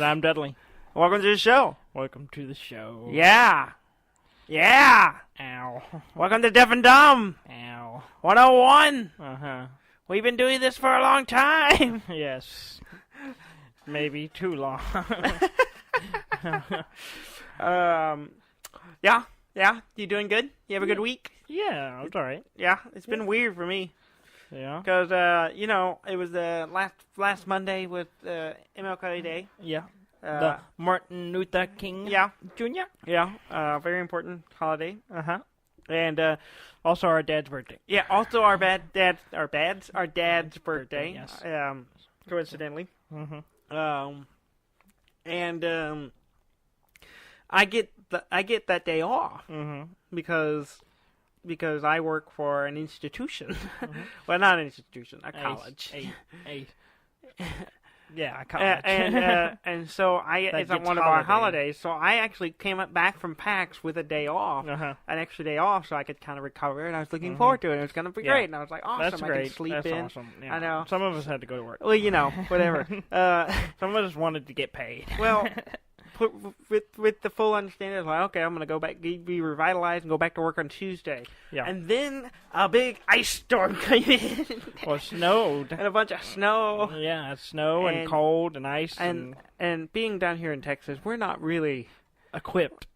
I'm Dudley. Welcome to the show. Welcome to the show. Yeah. Yeah. Ow. Welcome to Deaf and Dumb. Ow. 101. Uh-huh. We've been doing this for a long time. Yes. Maybe too long. Yeah. You doing good? You have a good week? Yeah, it's alright. Yeah. It's been weird for me. Yeah. Because, it was last Monday with MLK Day. Yeah. The Martin Luther King Jr.? Yeah. Very important holiday. Uh-huh. And, also our dad's birthday. yeah, also our dad's birthday. Yes. Coincidentally. Mm-hmm. I get that day off Mm-hmm. because I work for an institution. Mm-hmm. Well, not an institution, a college. Yeah, a college. And so it's gets one of our holiday. holidays. So I actually came back from PAX with a day off, Uh-huh. an extra day off, so I could kind of recover. And I was looking forward to it. It was going to be Yeah. great. And I was like, awesome. That's I great. can sleep That's in. awesome. Yeah. I know. Some of us had to go to work. Well, whatever. Some of us wanted to get paid. Well, with the full understanding, I was like, okay, I'm going to go back, be revitalized, and go back to work on Tuesday. Yeah. And then a big ice storm came in. Well, it snowed. And a bunch of snow. Yeah, it's snow and cold and ice And being down here in Texas, we're not really equipped.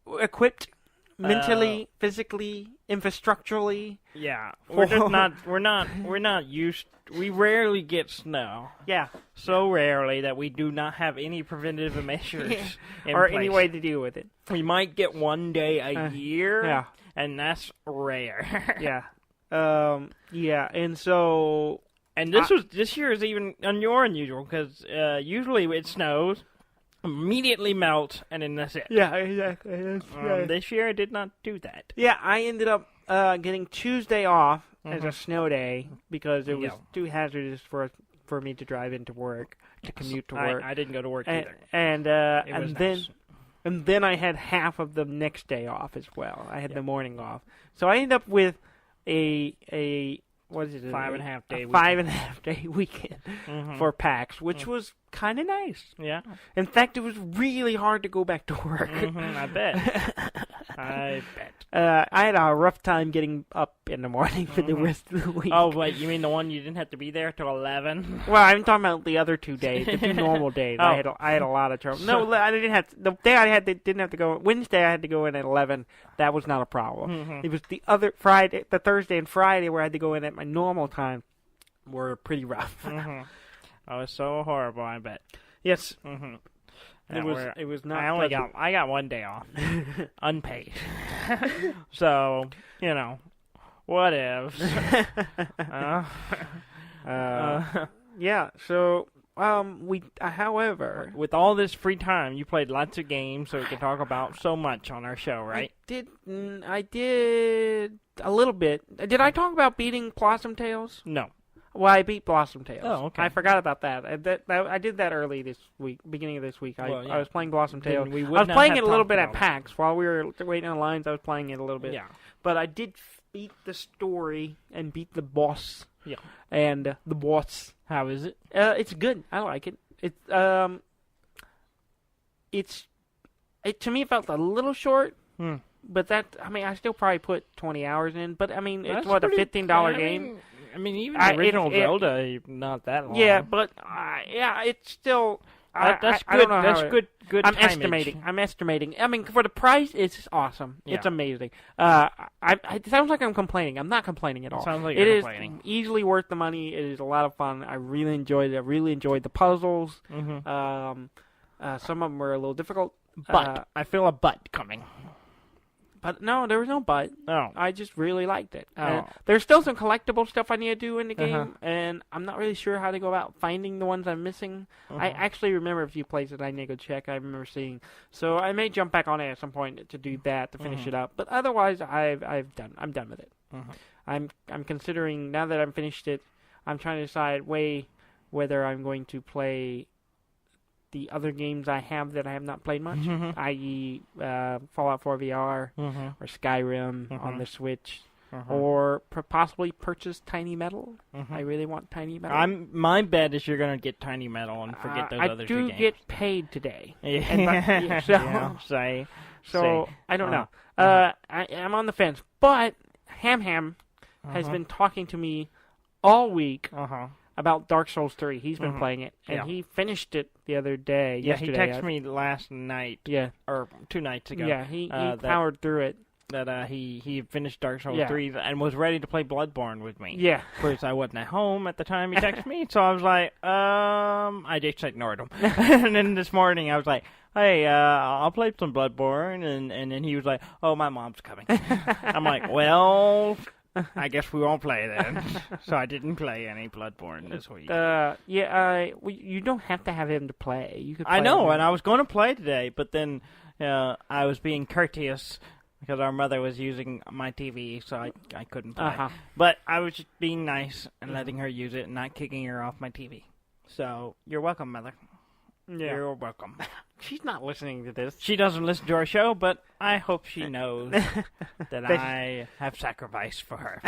mentally, physically, infrastructurally. Yeah, we're just not. We're not used. We rarely get snow. Yeah. So rarely that we do not have any preventative measures in or place. any way to deal with it. We might get one day a year. Yeah. And that's rare. Yeah. Yeah. And so. And this year is even more unusual because usually it snows, immediately melts, and then that's it. Yeah, exactly. This year it did not do that. Yeah, I ended up getting Tuesday off as a snow day because it was too hazardous for me to drive into work, to commute to work. I didn't go to work either. And nice. then I had half of the next day off as well. I had the morning off, so I ended up with a what is it? 5.5 day weekend. 5.5 day weekend for PAX, which was kind of nice. Yeah. In fact, it was really hard to go back to work. I bet. I bet. I had a rough time getting up in the morning for the rest of the week. Oh, wait, you mean the one you didn't have to be there till 11? Well, I'm talking about the other 2 days, the 2 normal days. Oh. I had a lot of trouble. No, I didn't have to, the day I didn't have to go. Wednesday I had to go in at 11. That was not a problem. It was the other Friday, the Thursday and Friday where I had to go in at my normal time were pretty rough. Oh, it's so horrible. I bet. Yes. It was not. I got one day off, unpaid. So what ifs? Yeah. So however, with all this free time, you played lots of games, so we can talk about so much on our show, right? I did a little bit. Did I talk about beating Blossom Tales? No. Well, I beat Blossom Tales. Oh, okay. I forgot about that. I did that early this week, beginning of this week. I was playing Blossom Tales. I was playing it a little bit at PAX. While we were waiting in lines, I was playing it a little bit. Yeah. But I did beat the story and beat the boss. Yeah. And the boss. How is it? It's good. I like it. To me, it felt a little short. But I still probably put 20 hours in. But, I mean, it's a $15 game. Even the original Zelda, not that long. Yeah, but it's still. That's I good. don't know That's how good. Good. I'm timage. estimating. I mean, for the price, it's awesome. Yeah. It's amazing. It sounds like I'm complaining. I'm not complaining at all. Sounds like you're complaining. It is easily worth the money. It is a lot of fun. I really enjoyed it. I really enjoyed the puzzles. Some of them were a little difficult. But I feel a but coming. But no, there was no but. Oh. I just really liked it. Oh. There's still some collectible stuff I need to do in the game, and I'm not really sure how to go about finding the ones I'm missing. I actually remember a few places I need to go check. I remember seeing. So I may jump back on it at some point to do that, to finish it up. But otherwise, I'm done with it. I'm considering, now that I've finished it, I'm trying to decide whether I'm going to play the other games I have that I have not played much, i.e. Fallout 4 VR or Skyrim on the Switch. or possibly purchase Tiny Metal. I really want Tiny Metal. My bet is you're gonna get Tiny Metal and forget those other two games. I do get paid today. So I don't know. I'm on the fence, but Ham has been talking to me all week about Dark Souls 3. He's been playing it, and he finished it the other day. Yeah, yesterday. he texted me last night. Yeah, or 2 nights ago. Yeah, he powered through it. That he finished Dark Souls 3 and was ready to play Bloodborne with me. Yeah. Of course, I wasn't at home at the time he texted me, so I was like, I just ignored him. And then this morning I was like, hey, I'll play some Bloodborne, and then he was like, oh, my mom's coming. I'm like, well, I guess we won't play then. So I didn't play any Bloodborne this week. You don't have to have him to play. You could. I know, and I was going to play today, but then I was being courteous because our mother was using my TV, so I couldn't play. But I was just being nice and letting her use it and not kicking her off my TV. So you're welcome, Mother. Yeah. You're welcome. She's not listening to this. She doesn't listen to our show, but I hope she knows that I have sacrificed for her.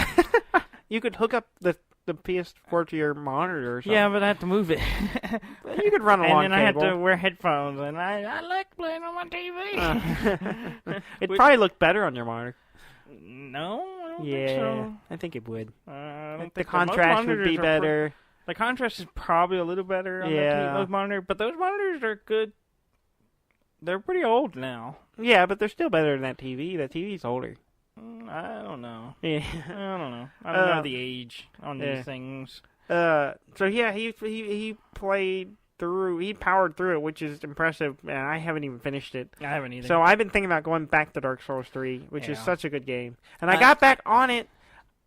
You could hook up the PS4 to your monitor or something. Yeah, but I have to move it. You could run a long and then cable. I have to wear headphones, and I like playing on my TV. It'd probably look better on your monitor. No, I don't think so. I think it would. The contrast would be better. The contrast is probably a little better on those monitors, but those monitors are good. They're pretty old now. Yeah, but they're still better than that TV. That TV's older. I don't know. Yeah. I don't know. I don't know the age on these things. So yeah, he played through. He powered through it, which is impressive. And I haven't even finished it. I haven't either. So I've been thinking about going back to Dark Souls 3, which is such a good game. And I got back on it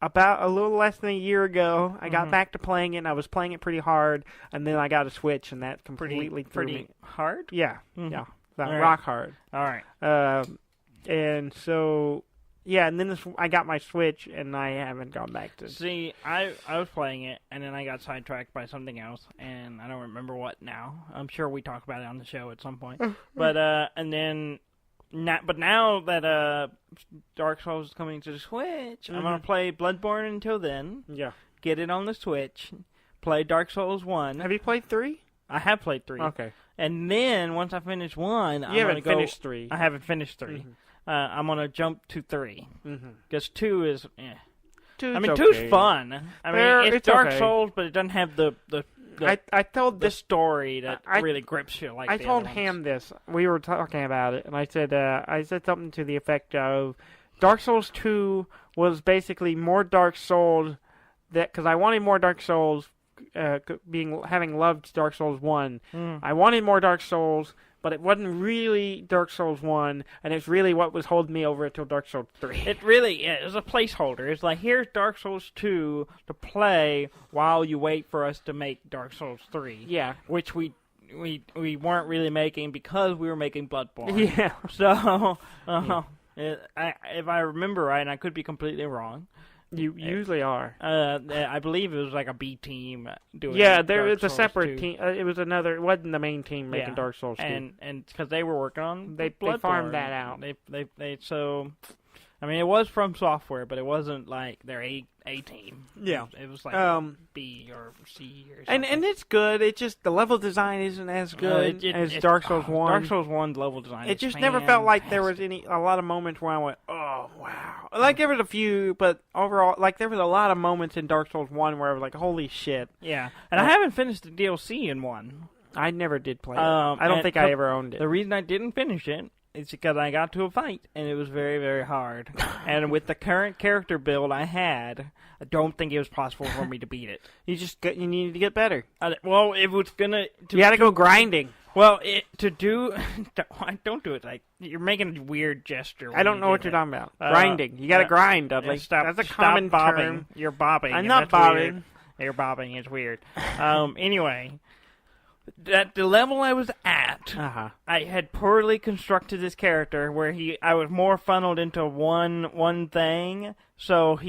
about a little less than a year ago. I got back to playing it, and I was playing it pretty hard. And then I got a Switch, and that completely threw me. Hard? Yeah, yeah, rock hard. All right. And so. Yeah, and then I got my Switch, and I haven't gone back to... See, I was playing it, and then I got sidetracked by something else, and I don't remember what now. I'm sure we talk about it on the show at some point. But now that Dark Souls is coming to the Switch, I'm going to play Bloodborne until then. Yeah. Get it on the Switch. Play Dark Souls 1. Have you played 3? I have played 3. Okay. And then, once I finish 1, You haven't finished 3. I haven't finished 3. I'm going to jump to 3. Because 2 is... Two's fun. I mean, it's Dark Souls, but it doesn't have the I told the story that really grips you like I the told other Ham this. We were talking about it, and I said something to the effect of Dark Souls 2 was basically more Dark Souls, because I wanted more Dark Souls, having loved Dark Souls 1. I wanted more Dark Souls, but it wasn't really Dark Souls 1, and it's really what was holding me over until Dark Souls 3. It really is a placeholder. It's like, here's Dark Souls 2 to play while you wait for us to make Dark Souls 3. Yeah. Which we weren't really making because we were making Bloodborne. Yeah. So, if I remember right, and I could be completely wrong, you usually are. I believe it was like a B team doing. Yeah, it's a separate team. It wasn't the main team making Dark Souls 2. And because they were working on they farmed that out. So, I mean, it was From Software, but it wasn't like their A team. Yeah, it was like B or C or something. And it's good. It's just the level design isn't as good as Dark Souls 1. Dark Souls 1's level design. It just never felt like there was a lot of moments where I went, oh wow. Like there was a few, but overall, like there was a lot of moments in Dark Souls 1 where I was like, holy shit. Yeah, and I haven't finished the DLC in 1. I never did play it. I don't think I ever owned it. The reason I didn't finish it is because I got to a fight, and it was very, very hard. And with the current character build I had, I don't think it was possible for me to beat it. You needed to get better. Well, it was gonna... You gotta go grinding. Well, don't do it. Like, you're making a weird gesture. I don't know what you're talking about. Grinding. You gotta grind, Dudley. That's a common bobbing. term. You're bobbing. I'm not bobbing. Weird. You're bobbing. It's weird. Anyway... At the level I was at, I had poorly constructed this character where I was more funneled into one thing. So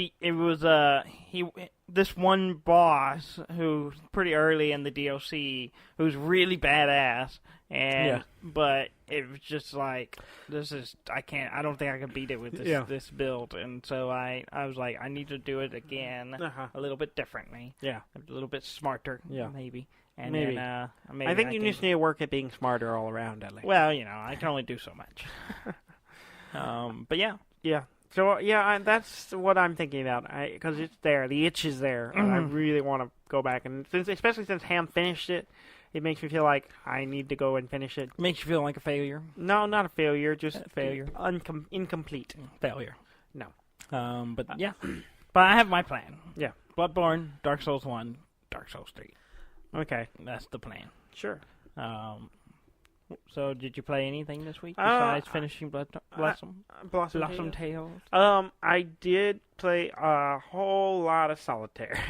this one boss who's pretty early in the DLC who's really badass, and but it was just like I don't think I can beat it with this build, and so I was like, I need to do it again a little bit differently, a little bit smarter, maybe. And maybe. Then, maybe I think you just need to work at being smarter all around, Dudley. Well, I can only do so much. But yeah. So, that's what I'm thinking about, because it's there. The itch is there, and I really want to go back. And especially since Ham finished it, it makes me feel like I need to go and finish it. Makes you feel like a failure? No, not a failure, just a failure. Incomplete. Failure. No. But yeah. But I have my plan. Yeah. Bloodborne, Dark Souls 1, Dark Souls 3. Okay. That's the plan. Sure. So, did you play anything this week besides finishing Blossom Tales? I did play a whole lot of solitaire.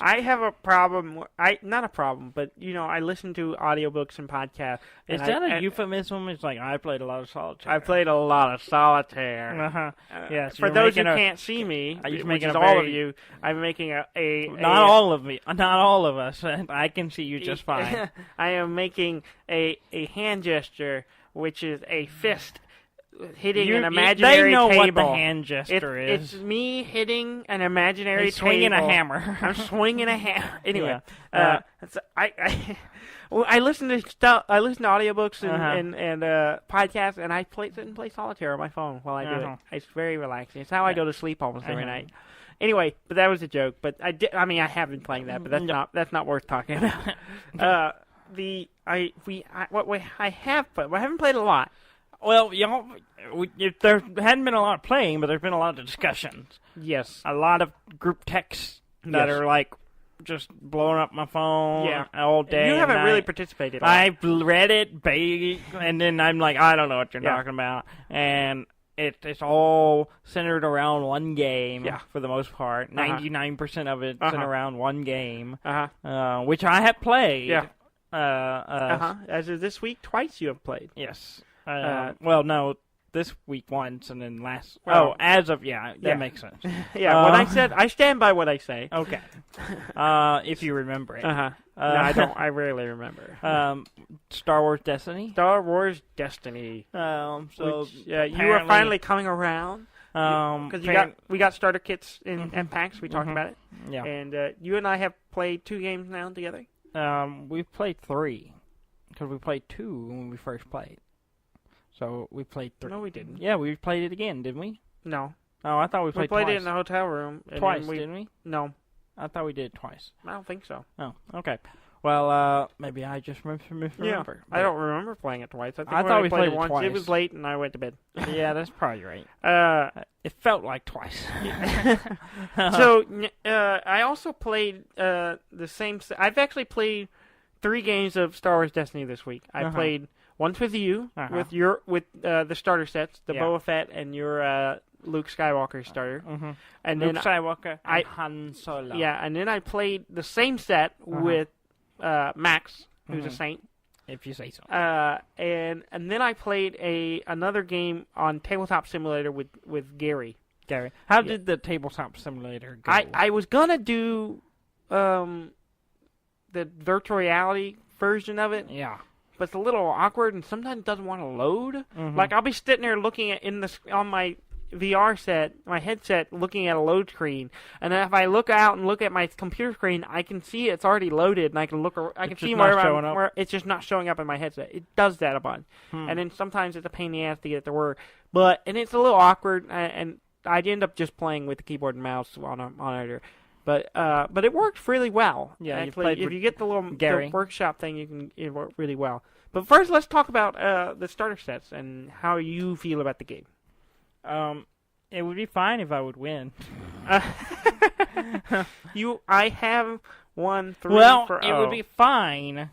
I have a problem. Not a problem, but I listen to audiobooks and podcasts. Is that a euphemism? It's like I played a lot of solitaire. I played a lot of solitaire. Yes. For those who can't see me, which is all of you, I'm making not all of me, not all of us. I can see you just fine. I am making a hand gesture, which is a fist hitting an imaginary they know table. What the hand gesture is. It's me hitting an imaginary table. Swinging a hammer. I'm swinging a hammer. Anyway, I listen to audiobooks and podcasts, and I sit and play solitaire on my phone while I do it. It's very relaxing. It's how I go to sleep almost every night. Anyway, but that was a joke. But I have been playing that, but that's not worth talking about. I haven't played a lot. Well, there hadn't been a lot of playing, but there's been a lot of discussions. Yes. A lot of group texts that are like just blowing up my phone all day. You haven't really participated. I've read it, and then I'm like, I don't know what you're talking about. And it's all centered around one game for the most part. 99% of it's centered around one game, which I have played. As of this week, twice you have played. Yes. Well, no, this week once, and then last. Oh, as of that makes sense. What I said, I stand by what I say. Okay. If you remember it. No, I don't. I rarely remember. Star Wars Destiny. Star Wars Destiny. So you are finally coming around. Because we got starter kits and packs. We talked about it. Yeah. And you and I have played 2 games now together. We've played 3, because we played 2 when we first played. So we played 3. No, we didn't. Yeah, we played it again, didn't we? No. Oh, I thought we played twice. We played it in the hotel room. Twice, didn't we? No. I thought we did it twice. I don't think so. Oh, okay. Well, maybe I just misremember. Yeah, I don't remember playing it twice. I thought we played it once. Twice. It was late, and I went to bed. Yeah, that's probably right. It felt like twice. So, I also played the same... I've actually played 3 games of Star Wars Destiny this week. I played once with you, with the starter sets, the Boba Fett and your Luke Skywalker starter. And Luke Skywalker and Han Solo. Yeah, and then I played the same set with Max, who's a saint. If you say so. And then I played another game on Tabletop Simulator with Gary. How did the Tabletop Simulator go? I was going to do the virtual reality version of it. Yeah. But it's a little awkward, and sometimes it doesn't want to load. Like, I'll be sitting there looking at on my VR set, my headset, looking at a load screen, and then if I look out and look at my computer screen, I can see it's already loaded, and I can see where it's just not showing up in my headset. It does that a bunch, and then sometimes it's a pain in the ass to get it to work. And it's a little awkward, and I'd end up just playing with the keyboard and mouse on a monitor. But it worked really well. Yeah, actually, if you get the little the workshop thing, it worked really well. But first, let's talk about the starter sets and how you feel about the game. It would be fine if I would win. I have 1 3 for it would be fine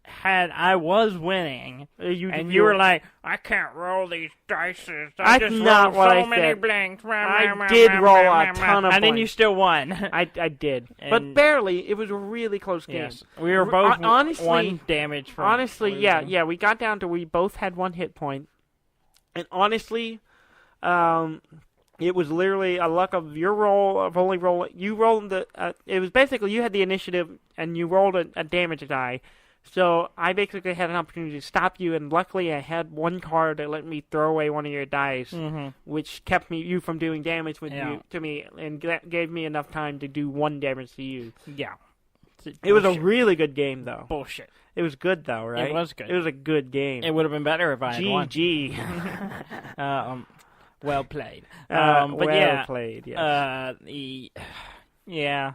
had I was winning, and you were like, I can't roll these dice. I just rolled so many blanks. I did roll a ton of and then you still won. I did, but barely. It was a really close game. Yes, we were both one damage from honestly, losing. yeah. We got down to we both had 1 hit point, and honestly, It was literally a luck of your roll of only rolling. You rolled it was basically you had the initiative and you rolled a damage die. So I basically had an opportunity to stop you, and luckily I had one card that let me throw away one of your dice, which kept you from doing damage to me, and gave me enough time to do 1 damage to you. Yeah. It was a really good game, though. Bullshit. It was good, though, right? It was good. It was a good game. It would have been better if I had won. GG. Well played. Well played, yes. Yeah.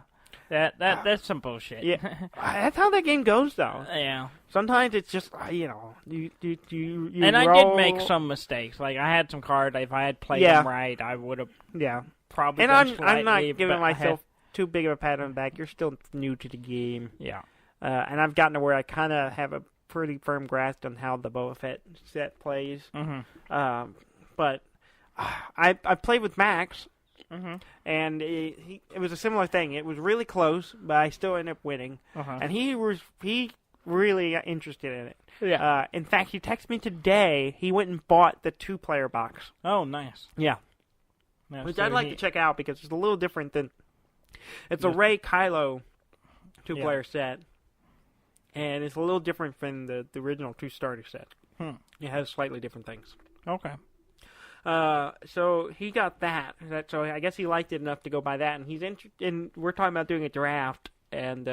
That's some bullshit. Yeah, that's how that game goes, though. Yeah. Sometimes it's just you and roll. I did make some mistakes. Like I had some cards. If I had played them right, I would have. Yeah. Probably. And I'm not giving myself ahead. too big of a pat on the back. You're still new to the game. Yeah. And I've gotten to where I kind of have a pretty firm grasp on how the Boba Fett set plays. Mm-hmm. But I played with Max. Mm-hmm. And it was a similar thing. It was really close, but I still ended up winning. And he really interested in it. Yeah. In fact, he texted me today. He went and bought the 2-player box. Oh, nice. Yeah. Which I'd like to check out because it's a little different than. It's a Rey Kylo 2-player set, and it's a little different from the original 2-starter set. It has slightly different things. Okay. So he got that. So I guess he liked it enough to go buy that, and he's interested. We're talking about doing a draft, and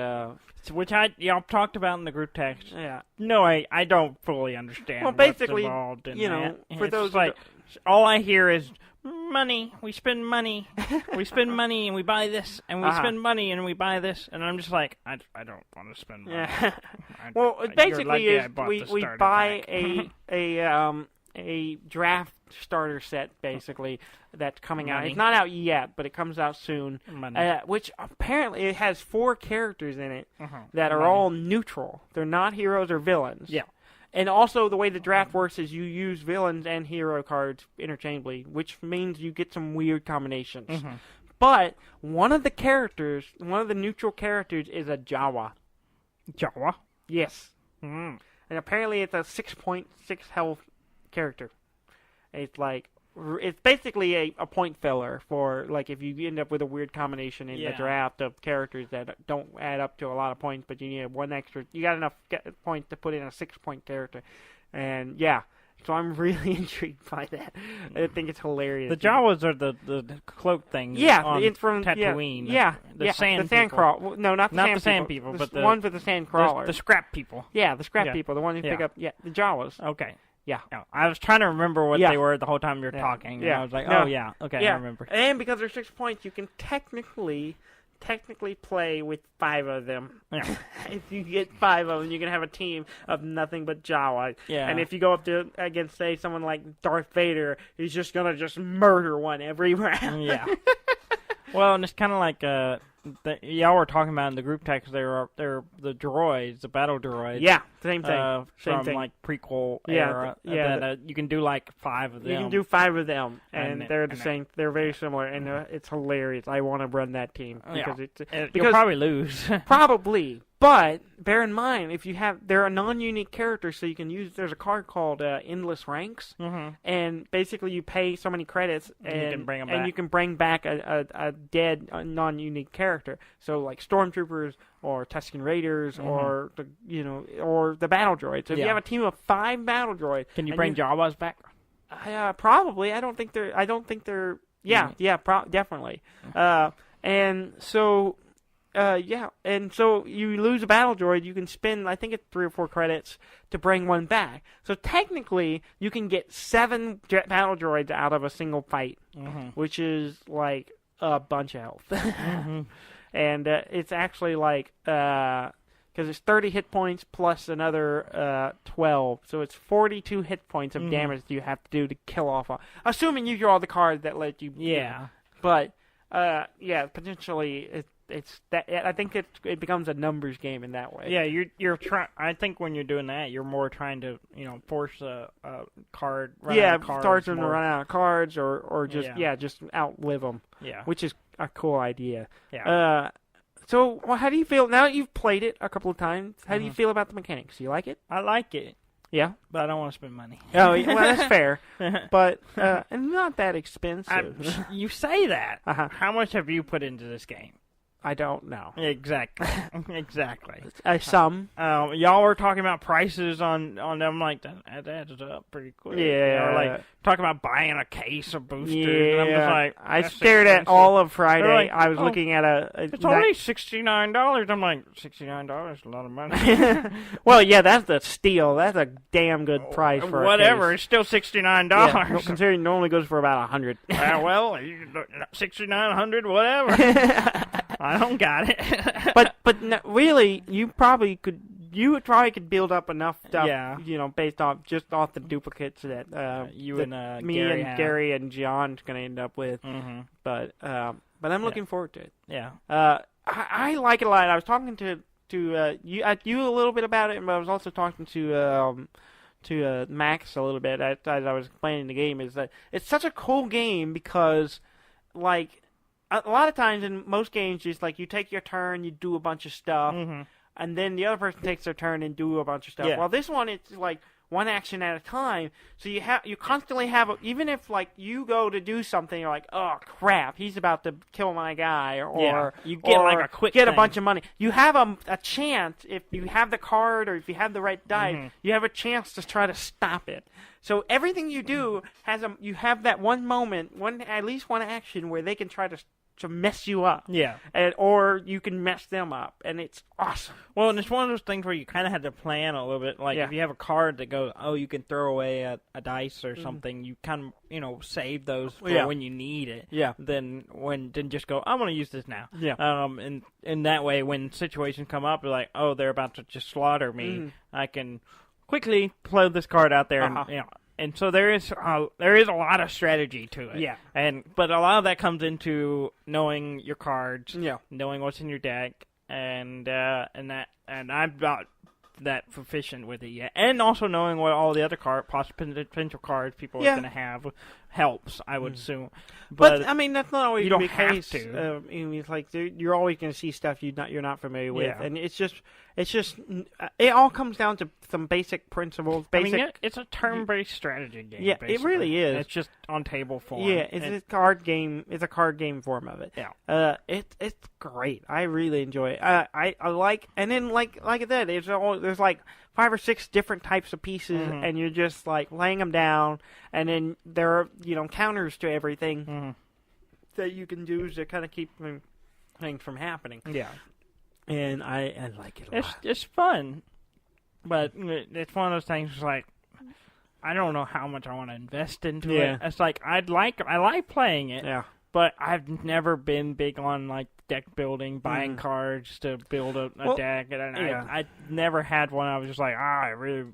which y'all talked about in the group text. Yeah. No, I don't fully understand. Well, basically, what's involved in that. for it's those like all I hear is money. We spend money. We spend money, and we buy this, and we spend money, and we buy this, and I'm just like, I don't want to spend money. Yeah. Well, it basically is we buy a draft starter set, basically, that's coming out. It's not out yet, but it comes out soon. Which apparently it has 4 characters in it that are all neutral. They're not heroes or villains. Yeah. And also the way the draft works is you use villains and hero cards interchangeably, which means you get some weird combinations. But one of the neutral characters is a Jabba. Jabba? Yes. And apparently it's a 6.6 health character. It's basically a point filler for, like, if you end up with a weird combination in the draft of characters that don't add up to a lot of points, but you need one extra. You got enough points to put in a 6-point character. And, so I'm really intrigued by that. I think it's hilarious. The Jawas are the cloak things it's from Tatooine. The sand crawl. No, not the sand people, but the one for the sand crawlers. The scrap people. Yeah, the scrap people, the one who pick up the Jawas. Okay. Yeah. I was trying to remember what they were the whole time you were talking. And I was like, okay, I remember. And because they're 6 points, you can technically play with 5 of them. Yeah. If you get 5 of them, you can have a team of nothing but Jawa. Yeah. And if you go up against, say, someone like Darth Vader, he's just going to murder one every round. Yeah. Well, and it's kind of like y'all were talking about in the group text. They're the droids, the battle droids. Yeah, same thing. From like prequel era. That you can do like 5 of them. You can do 5 of them, and they're the same. They're very similar, and it's hilarious. I want to run that team because you'll probably lose. Probably. But bear in mind, they're a non-unique character, so you can use. There's a card called Endless Ranks, and basically you pay so many credits, and you can bring back a dead non-unique character. So like Stormtroopers or Tusken Raiders or the battle droids. So if you have a team of 5 battle droids, can you bring Jawas back? Probably. I don't think they're. Definitely. And so. And so you lose a battle droid, you can spend, I think it's 3 or 4 credits to bring one back. So technically, you can get 7 battle droids out of a single fight, which is like a bunch of health. And it's actually like, because it's 30 hit points plus another 12, so it's 42 hit points of damage that you have to do to kill off. Assuming you draw the card that let you. Yeah. But, potentially it's that. I think it becomes a numbers game in that way. Yeah, you're trying. I think when you're doing that, you're more trying to force a card. Start them to run out of cards, or just outlive them. Yeah, which is a cool idea. Yeah. So how do you feel now that you've played it a couple of times? How do you feel about the mechanics? Do you like it? I like it. Yeah. But I don't want to spend money. Oh, well, that's fair. But and not that expensive. You say that. Uh-huh. How much have you put into this game? I don't know. Exactly. Exactly. Some. Y'all were talking about prices on them, like, that adds up pretty quick. Yeah. Or, like, talking about buying a case of boosters. Yeah. And I'm just like, I stared at all of Friday. Like, I was looking at it's only $69. I'm like, $69 is a lot of money. Well, yeah, that's the steal. That's a damn good price for whatever. a It's still $69. Yeah, considering it normally goes for about $100. Well, $6,900, whatever. I don't got it. but no, really, you would probably could build up enough stuff, Yeah. Based off the duplicates that me Gary and Gary and John's gonna end up with. Mm-hmm. But I'm looking forward to it. Yeah. I like it a lot. I was talking to you a little bit about it, but I was also talking to Max a little bit as I was playing the game. Is that it's such a cool game because, like, a lot of times in most games, just like you take your turn, you do a bunch of stuff, and then the other person takes their turn and do a bunch of stuff. Yeah. Well, this one it's like one action at a time. So you constantly have even if like you go to do something, you're like, oh crap, he's about to kill my guy, or you get like a quick get thing. a bunch of money. You have a chance if you have the card or if you have the right die, you have a chance to try to stop it. So everything you do you have that one moment, at least one action where they can try to mess you up. Yeah. Or you can mess them up, and it's awesome. Well, and it's one of those things where you kind of had to plan a little bit. Like, if you have a card that goes, you can throw away a dice or something, you kind of, save those for when you need it. Yeah. Then just go, I want to use this now. Yeah. And that way, when situations come up, you're like, they're about to just slaughter me, I can quickly play this card out there and, And so there is a lot of strategy to it. Yeah. But a lot of that comes into knowing your cards, Yeah. knowing what's in your deck, and I'm not that proficient with it yet. And also knowing what all the other potential cards people are going to have helps, I would assume. But I mean, that's not always you don't the have case. to. It's like you're always going to see stuff you're not familiar with, Yeah. and it's just it all comes down to some basic principles. It's a turn-based strategy game. Yeah, basically. it really is. It's just on table form. Yeah, it's a card game. It's a card game form of it. Yeah. It's great. I really enjoy it. I like, and then like I said, there's like 5 or 6 different types of pieces, and you're just like laying them down, and then there are counters to everything that you can do to kind of keep things from happening. Yeah. And I like it a lot. It's fun, but it's one of those things. Like, I don't know how much I want to invest into it. It's like I like playing it. Yeah. But I've never been big on like deck building, buying cards to build a deck, and I never had one. I was just like, I really,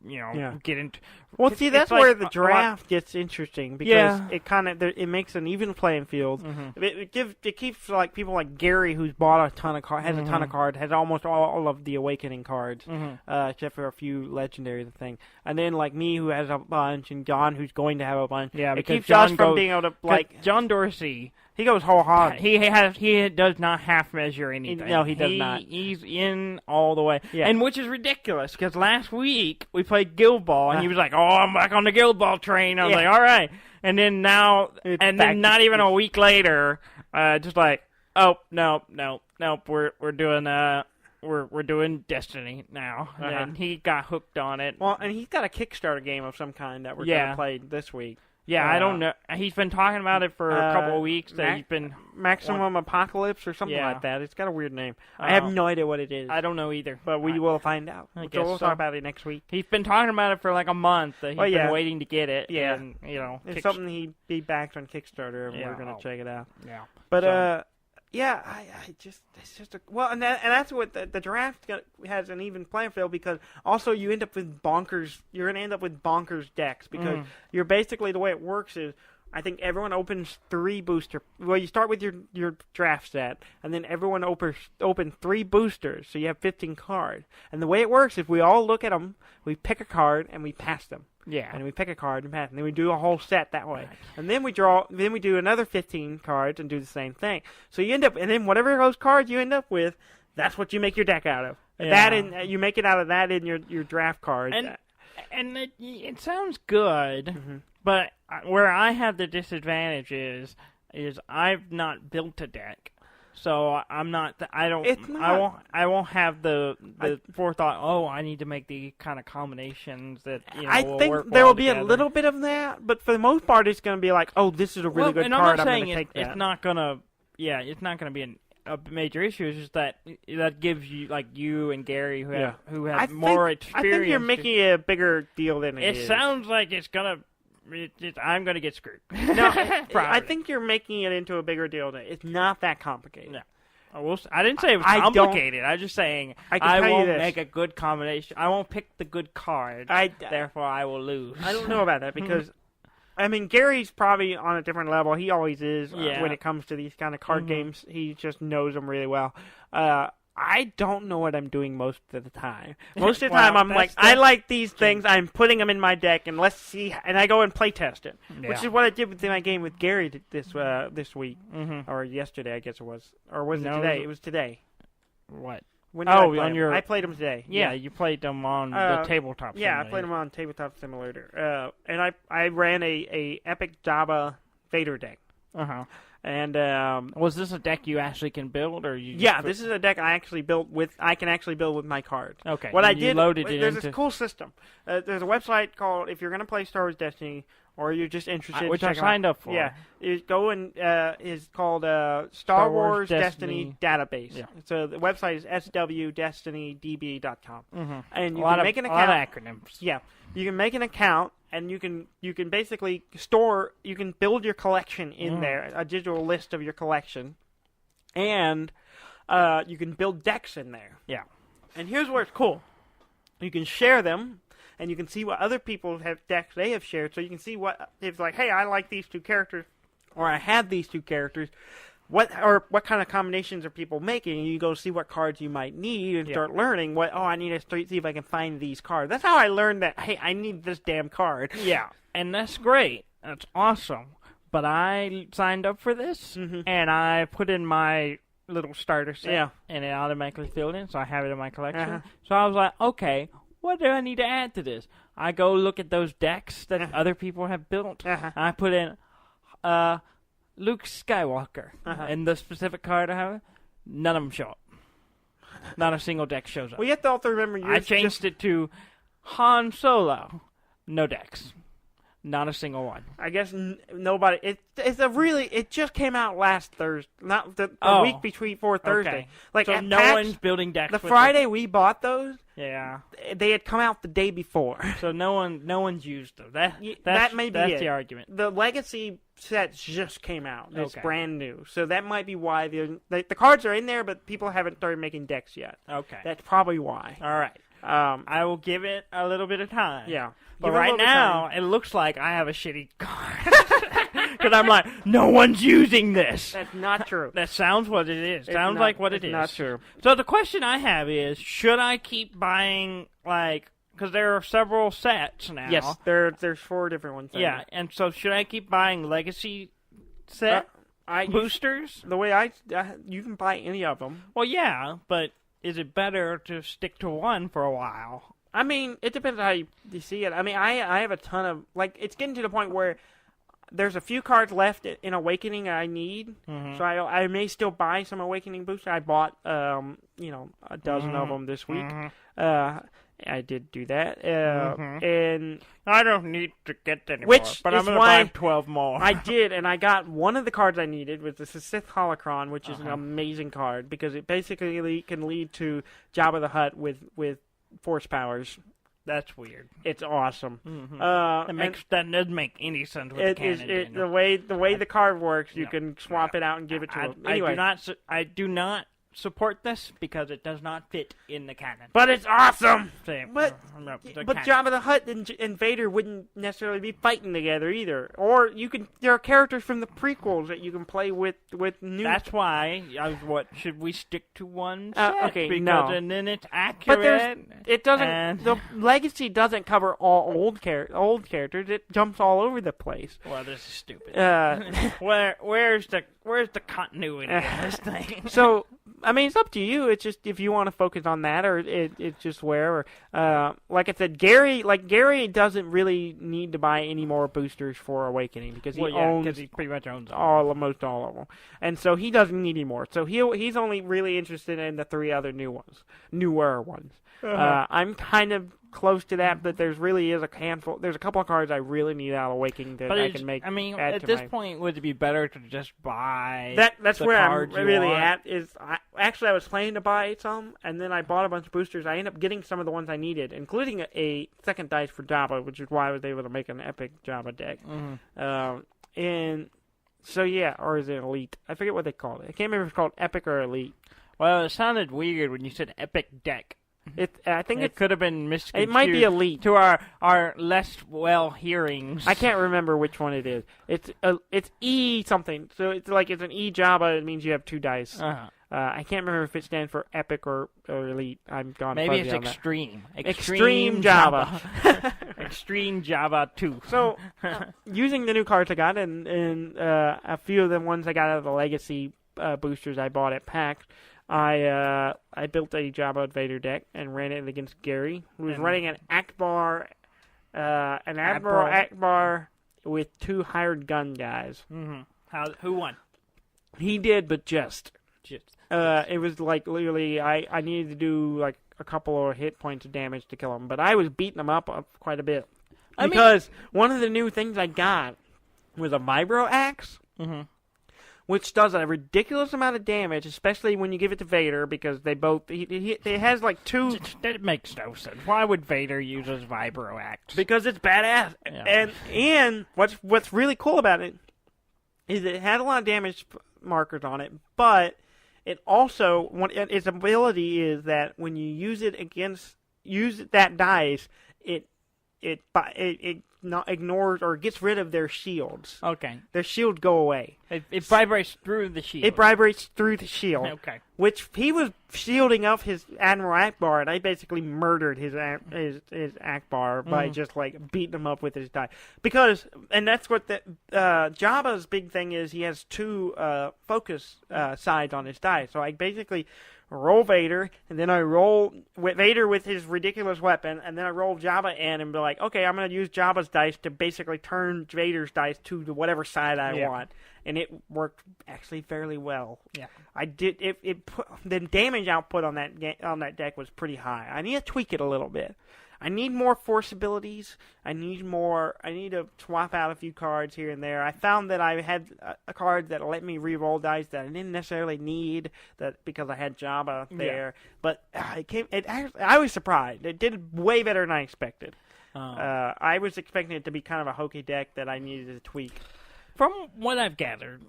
get into. Well, see, that's where the draft gets interesting because it makes an even playing field. It keeps like people like Gary, who's bought a ton of cards, has a ton of cards, has almost all of the Awakening cards, except for a few legendary thing. And then like me, who has a bunch, and John, who's going to have a bunch. Yeah, it because keeps John us from being able to like John Dorsey. He goes whole hog. He does not half measure anything. No, he does not. He's in all the way, yeah. And which is ridiculous because last week we played Guild Ball and he was like, "Oh, I'm back on the Guild Ball train." I was like, "All right," and then then not even a week later, just like, "Oh no, we're doing Destiny now," and he got hooked on it. Well, and he's got a Kickstarter game of some kind that we're gonna play this week. Yeah, I don't know. He's been talking about it for a couple of weeks. He's been Maximum Apocalypse or something like that. It's got a weird name. I have no idea what it is. I don't know either, but we will find out. So we'll talk about it next week. He's been talking about it for like a month. He's been waiting to get it. Yeah, and, it's something he backed on Kickstarter, and we're gonna check it out. Yeah, but it's just and that's what the draft has an even playing field because also you end up with bonkers. You're gonna end up with bonkers decks because you're basically the way it works is I think everyone opens 3 booster. Well, you start with your draft set, and then everyone open 3 boosters, so you have 15 cards. And the way it works is we all look at them, we pick a card, and we pass them. Yeah. And we pick a card and pass, and then we do a whole set that way. Right. And then we do another 15 cards and do the same thing. So you end up, and then whatever those cards you end up with, that's what you make your deck out of. Yeah. That and you make it out of that in your draft cards. And it sounds good, Mm-hmm. but where I have the disadvantage is I've not built a deck. So I'm not. I don't. It's not, I won't have the forethought. Oh, I need to make the kind of combinations that I will think work there well will be together. a little bit of that, but for the most part, it's going to be like, oh, this is a really good and card. I'm not I'm going saying to take that. it's not gonna. Yeah, it's not gonna be a major issue. It's just that gives you like you and Gary who have more experience. I think you're making a bigger deal than it is. It sounds like it's gonna. I'm gonna get screwed. No, I think you're making it into a bigger deal than it's not that complicated. No. I didn't say it was complicated. I'm just saying I won't make a good combination. I won't pick the good card. Therefore, I will lose. I don't know about that because, I mean, Gary's probably on a different level. He always is when it comes to these kind of card games. He just knows them really well. I don't know what I'm doing most of the time. Most of the time, I'm like, I like these things. I'm putting them in my deck, and let's see. And I go and play test it, which is what I did with my game with Gary this week or yesterday, I guess it was, or was it today? It was today. What? When I played them today. Yeah, you played them on the tabletop. Simulator. Yeah, I played them on tabletop simulator, and I ran a epic Jabba Vader deck. And was this a deck you actually can build, or you? This is a deck I actually built with. I can actually build with my cards. Okay. What I did. There's this cool system. There's a website called if you're going to play Star Wars Destiny, or you're just interested, which I signed up for. Yeah, you go and is called Star Wars Destiny Database. Yeah. So the website is swdestinydb.com, and you can make an account. A lot of acronyms. Yeah, you can make an account. And you can basically you can build your collection in there, a digital list of your collection, and you can build decks in there. Yeah. And here's where it's cool: you can share them, and you can see what other people have decks they have shared. So you can see what it's like. Hey, I like these two characters, or I have these two characters. What kind of combinations are people making? And you go see what cards you might need and start learning I need to see if I can find these cards. That's how I learned that, hey, I need this damn card. Yeah, and that's great. That's awesome. But I signed up for this, and I put in my little starter set, and it automatically filled in, so I have it in my collection. So I was like, okay, what do I need to add to this? I go look at those decks that other people have built, and I put in Luke Skywalker, and the specific card I have, none of them show up. Not a single deck shows up. Well, you have to also remember I changed it to Han Solo, no decks. Not a single one. I guess nobody. It just came out last Thursday, not the week before Thursday. Okay. Like so no one's building decks. The Friday we bought those. Yeah, they had come out the day before. So no one's used them. That may be that's the argument. The Legacy sets just came out. It's brand new, so that might be why the cards are in there, but people haven't started making decks yet. Okay, that's probably why. All right. I will give it a little bit of time. Yeah. But right now, it looks like I have a shitty card. Because I'm like, no one's using this. That's not true. That sounds what it is. Sounds like what it is. Not true. So the question I have is, should I keep buying, because there are several sets now. Yes, there's 4 different ones. Yeah, and so should I keep buying Legacy set boosters? The way you can buy any of them. Well, yeah, but is it better to stick to one for a while? I mean, it depends on how you see it. I mean, I have a ton of, it's getting to the point where there's a few cards left in Awakening I need, so I may still buy some Awakening booster. I bought, a dozen of them this week. I did do that, and I don't need to get any more, but I'm going to buy 12 more. I did, and I got one of the cards I needed, was the Sith Holocron, which is an amazing card, because it basically can lead to Jabba the Hutt with force powers. That's weird. It's awesome. That doesn't make any sense with the canon. The way the card works, you can swap it out and give it to him. Anyway, I do not support this because it does not fit in the canon. But it's awesome. But Jabba the Hutt and Vader wouldn't necessarily be fighting together either. Or there are characters from the prequels that you can play with new. That's why should we stick to one set? Okay, because and then it's accurate. But it doesn't. The Legacy doesn't cover all old characters. It jumps all over the place. Well, this is stupid. Where's the continuity of this thing? So I mean, it's up to you. It's just if you want to focus on that, or it's just where. Like I said, Gary doesn't really need to buy any more boosters for Awakening because he pretty much owns almost all of them, and so he doesn't need any more. So he's only really interested in the 3 other newer ones. I'm kind of close to that, but there's a handful. There's a couple of cards I really need out of Awakening that I can make. I mean, at this point, would it be better to just buy? That's where I'm really at. I was planning to buy some, and then I bought a bunch of boosters. I ended up getting some of the ones I needed, including a second dice for Jabba, which is why I was able to make an epic Jabba deck. Mm-hmm. And so or is it Elite? I forget what they called it. I can't remember if it's called Epic or Elite. Well, it sounded weird when you said epic deck. I think it could have been misconstrued. It might be Elite to our less well hearings. I can't remember which one it is. It's E something. So it's an E Jabba. It means you have 2 dice. Uh-huh. I can't remember if it stands for Epic or Elite. I'm gone. Maybe it's on Extreme. That. Extreme Jabba. Extreme Jabba 2. So using the new cards I got and a few of the ones I got out of the Legacy boosters I bought at PAX. I built a Jabba Vader deck and ran it against Gary, who was running an Akbar, an Admiral Akbar with 2 hired gun guys. Mm-hmm. Who won? He did, but just. It was like literally, I needed to do like a couple of hit points of damage to kill him, but I was beating him up quite a bit because one of the new things I got was a Vibro Axe. Mm-hmm. Which does a ridiculous amount of damage, especially when you give it to Vader, because they both... It has like 2... That makes no sense. Why would Vader use his Vibro Axe? Because it's badass. Yeah. And what's really cool about it is it had a lot of damage markers on it, but it also... Its ability is that when you use that dice, it not ignores or gets rid of their shields. Okay. Their shields go away. It vibrates through the shield. It vibrates through the shield. Okay. Which he was shielding up his Admiral Akbar, and I basically murdered his Akbar by just like beating him up with his die. And that's what Jabba's big thing is. He has 2 focus sides on his die. So I basically roll Vader, and then I roll Vader with his ridiculous weapon, and then I roll Jabba in and be like, okay, I'm going to use Jabba's dice to basically turn Vader's dice to whatever side I want. And it worked actually fairly well. Yeah, I did. The damage output on that deck was pretty high. I need to tweak it a little bit. I need more force abilities. I need to swap out a few cards here and there. I found that I had a card that let me re-roll dice that I didn't necessarily need because I had Jabba there. But I was surprised. It did way better than I expected. I was expecting it to be kind of a hokey deck that I needed to tweak. From what I've gathered,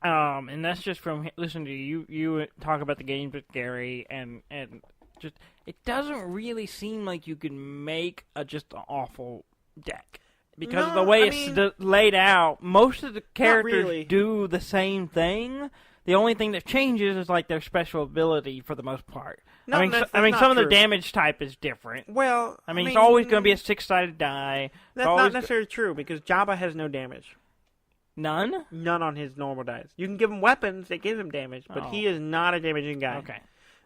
and that's just from listening to you talk about the games with Gary and just it doesn't really seem like you can make just an awful deck because of the way it's laid out. Most of the characters do the same thing. The only thing that changes is like their special ability for the most part. Some of the damage type is different. Well, it's always going to be a 6-sided die. That's not necessarily true because Jabba has no damage. None? None on his normal dice. You can give him weapons that give him damage, but he is not a damaging guy. Okay.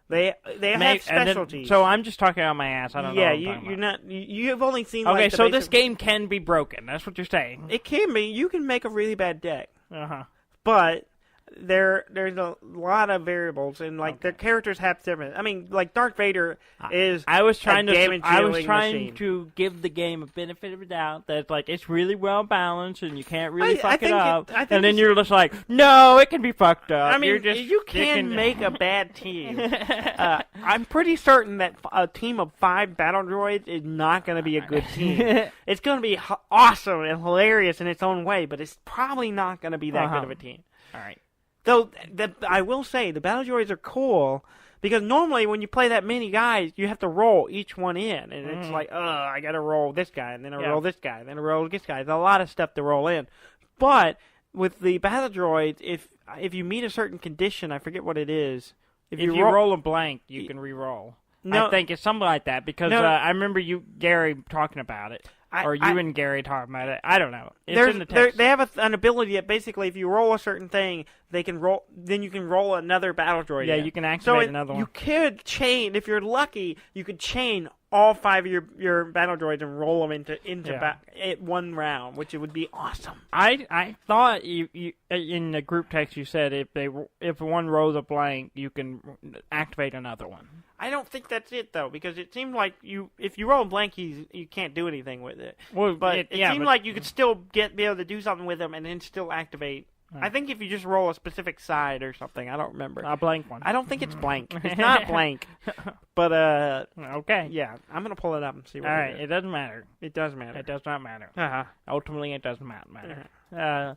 They have specialties. So I'm just talking out my ass. I don't know. Yeah, you're not. You've only seen. Okay, so this game can be broken. That's what you're saying. It can be. You can make a really bad deck. But there's a lot of variables, and their characters have different. Darth Vader is. I was trying to give the game a benefit of the doubt that it's really well balanced and you can't really fuck it up. And then you're just like, no, it can be fucked up. You can make a bad team. I'm pretty certain that a team of 5 battle droids is not going to be a good team. It's going to be awesome and hilarious in its own way, but it's probably not going to be that good of a team. All right. Though, I will say, the battle droids are cool, because normally when you play that many guys, you have to roll each one in, and it's like, I gotta roll this guy, and then I roll this guy, and then I roll this guy. There's a lot of stuff to roll in. But, with the battle droids, if you meet a certain condition, I forget what it is. If you roll a blank, you can re-roll. No, I think it's something like that, because I remember Gary talking about it. Or you and Gary talking about it. I don't know. It's in the text. They have an ability that basically, if you roll a certain thing, they can roll. Then you can roll another battle droid. Yeah, you can activate another one. You could chain, if you're lucky, you could chain all 5 of your battle droids and roll them into one round, which it would be awesome. I thought you in the group text you said if one rolls a blank, you can activate another one. I don't think that's it though, because it seemed like if you roll a blank, you can't do anything with it. Well, but it seemed like you could still be able to do something with them and then still activate. I think if you just roll a specific side or something, I don't remember. A blank one. I don't think it's blank. It's not blank. But okay. Yeah, I'm gonna pull it up and see what. All right, it doesn't matter. It does matter. It does not matter. Ultimately, it does not matter.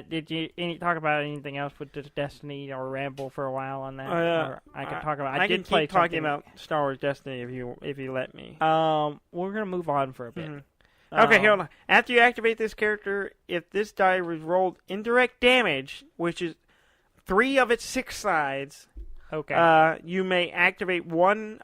Did you talk about anything else with Destiny or ramble for a while on that? Or I can talk about. I can keep talking about Star Wars Destiny if you let me. We're gonna move on for a bit. Okay, hold on. After you activate this character, if this die was rolled indirect damage, which is 3 of its 6 sides, you may activate one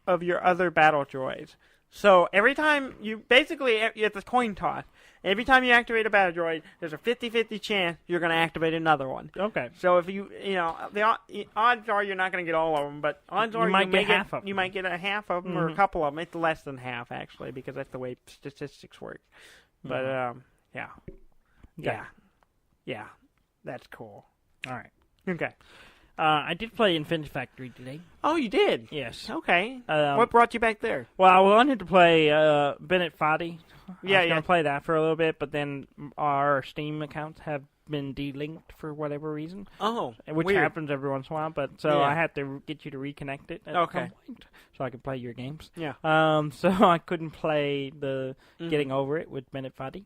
of your other battle droids. So every time it's a coin toss. Every time you activate a battle droid, there's a 50-50 chance you're going to activate another one. Okay. So if the odds are you're not going to get all of them, but odds are you might get half of them. You might get a half of them or a couple of them. It's less than half, actually, because that's the way statistics work. But, yeah, that's cool. All right. Okay. I did play Infinity Factory today. Oh, you did? Yes. Okay. What brought you back there? Well, I wanted to play Bennett Foddy. Yeah, I was going to play that for a little bit, but then our Steam accounts have been delinked for whatever reason. Oh, which weird. happens every once in a while. But so I had to get you to reconnect it at some point, so I could play your games. Yeah. So I couldn't play the Getting Over It with Bennett Foddy.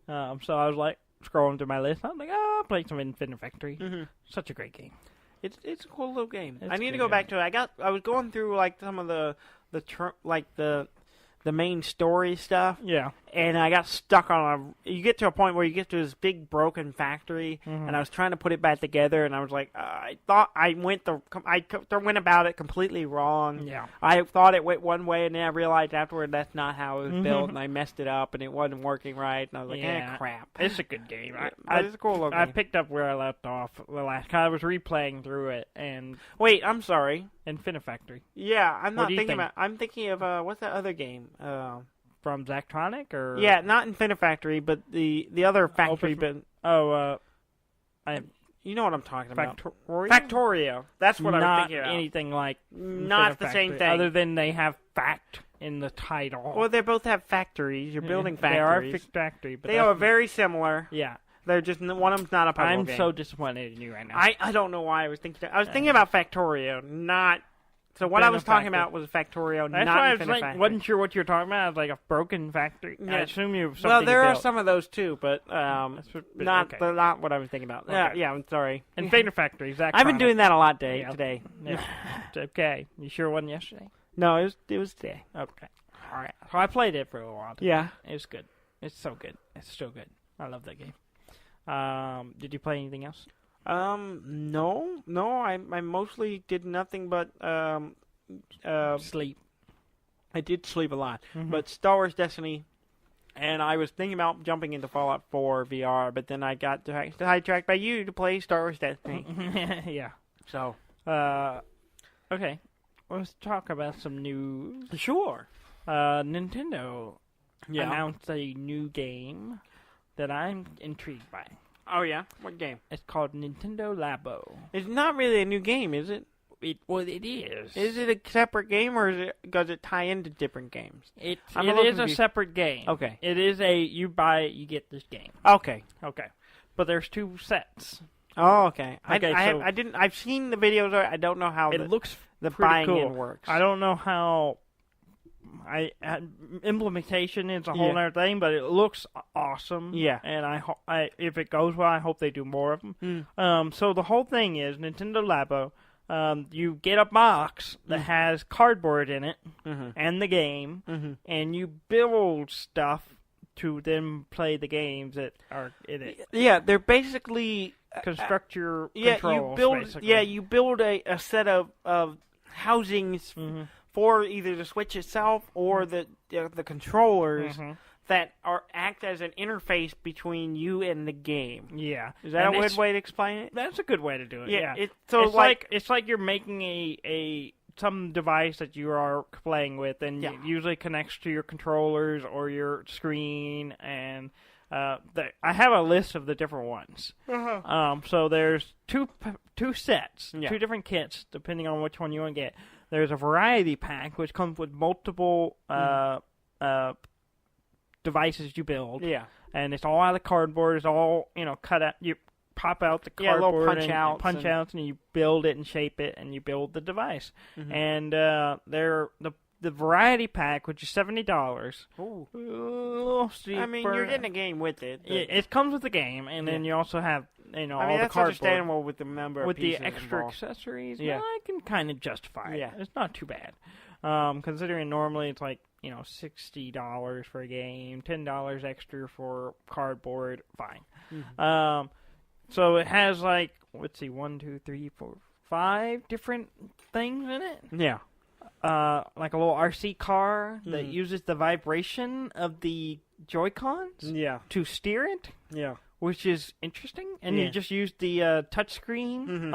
So I was like scrolling through my list. I was like, I'll play some Infinity Factory. Such a great game. It's a cool little game. It's I need to go back to it. I was going through like some of the main story stuff. Yeah. And I got stuck on you get to a point where you get to this big broken factory, and I was trying to put it back together, and I was like, I thought I went about it completely wrong. Yeah. I thought it went one way, and then I realized afterward that's not how it was built, and I messed it up, and it wasn't working right, and I was like, crap. It's a good game. It's a cool little game. I picked up where I left off the last time. I was replaying through it, and... Wait, I'm sorry. Infinity Factory. Yeah, I'm not thinking about... I'm thinking of, what's that other game? From Zachtronic, or... Yeah, not Infinity Factory, but the other factory... You know what I'm talking about. Factorio. That's what I was thinking about. Not anything like... Not the same thing. Other than they have fact in the title. Well, they both have factories. You're building factories. They are factory, but they are very similar. Yeah. They're just... One of them's not a puzzle game. I'm so disappointed in you right now. I don't know why I was thinking... I was thinking about Factorio, not... So what I was talking about was Factorio, That's not why Infinity Factory. I wasn't sure what you were talking about. I was like, a broken factory. Yeah. I assume you have something Well, there are built. some of those too, but not what I was thinking about. Okay. Yeah, I'm sorry. Infinity Factory, Zachtronic. I've been doing that a lot today. Yeah. It's okay. You sure it wasn't yesterday? No, it was today. Okay. All right. So I played it for a while. Yeah. It was good. It's so good. It's so good. I love that game. Did you play anything else? No. I mostly did nothing but sleep. I did sleep a lot, but Star Wars Destiny, and I was thinking about jumping into Fallout 4 VR, but then I got sidetracked by you to play Star Wars Destiny. Yeah. So, okay, let's talk about some news. Sure. Nintendo announced a new game that I'm intrigued by. Oh yeah, what game? It's called Nintendo Labo. It's not really a new game, is it? It is. Is it a separate game, or does it tie into different games? It is a separate game. Okay. It is you get this game. Okay. But there's 2 sets. Oh, okay. Okay, I've seen the videos. I don't know how it looks the pretty buying cool. in works. I don't know how. Implementation is a whole other thing, but it looks awesome. Yeah. And if it goes well, I hope they do more of them. So the whole thing is Nintendo Labo. You get a box that has cardboard in it and the game, and you build stuff to then play the games that are in it. Yeah, they're basically construct your controls. You build a set of housings for either the Switch itself or the controllers that act as an interface between you and the game. Yeah. Is that a good way to explain it? That's a good way to do it. Yeah. It's like you're making some device that you are playing with, and it usually connects to your controllers or your screen. And I have a list of the different ones. So there's two sets, two different kits, depending on which one you want to get. There's a variety pack, which comes with multiple devices you build. Yeah. And it's all out of cardboard. It's all, cut out. You pop out the cardboard and punch outs, and you build it and shape it, and you build the device. And they're the variety pack, which is $70. Ooh. I mean, you're getting a game with it. It comes with the game, and then you also have, all the cardboard. That's understandable with the number of pieces with the extra involved. accessories. Yeah, I can kind of justify it. Yeah. It's not too bad. Considering normally it's like, $60 for a game, $10 extra for cardboard, fine. So it has like, let's see, 1, 2, 3, 4, 5 different things in it. Yeah. Like a little RC car that uses the vibration of the Joy-Cons to steer it. Yeah. Which is interesting. And you just use the touchscreen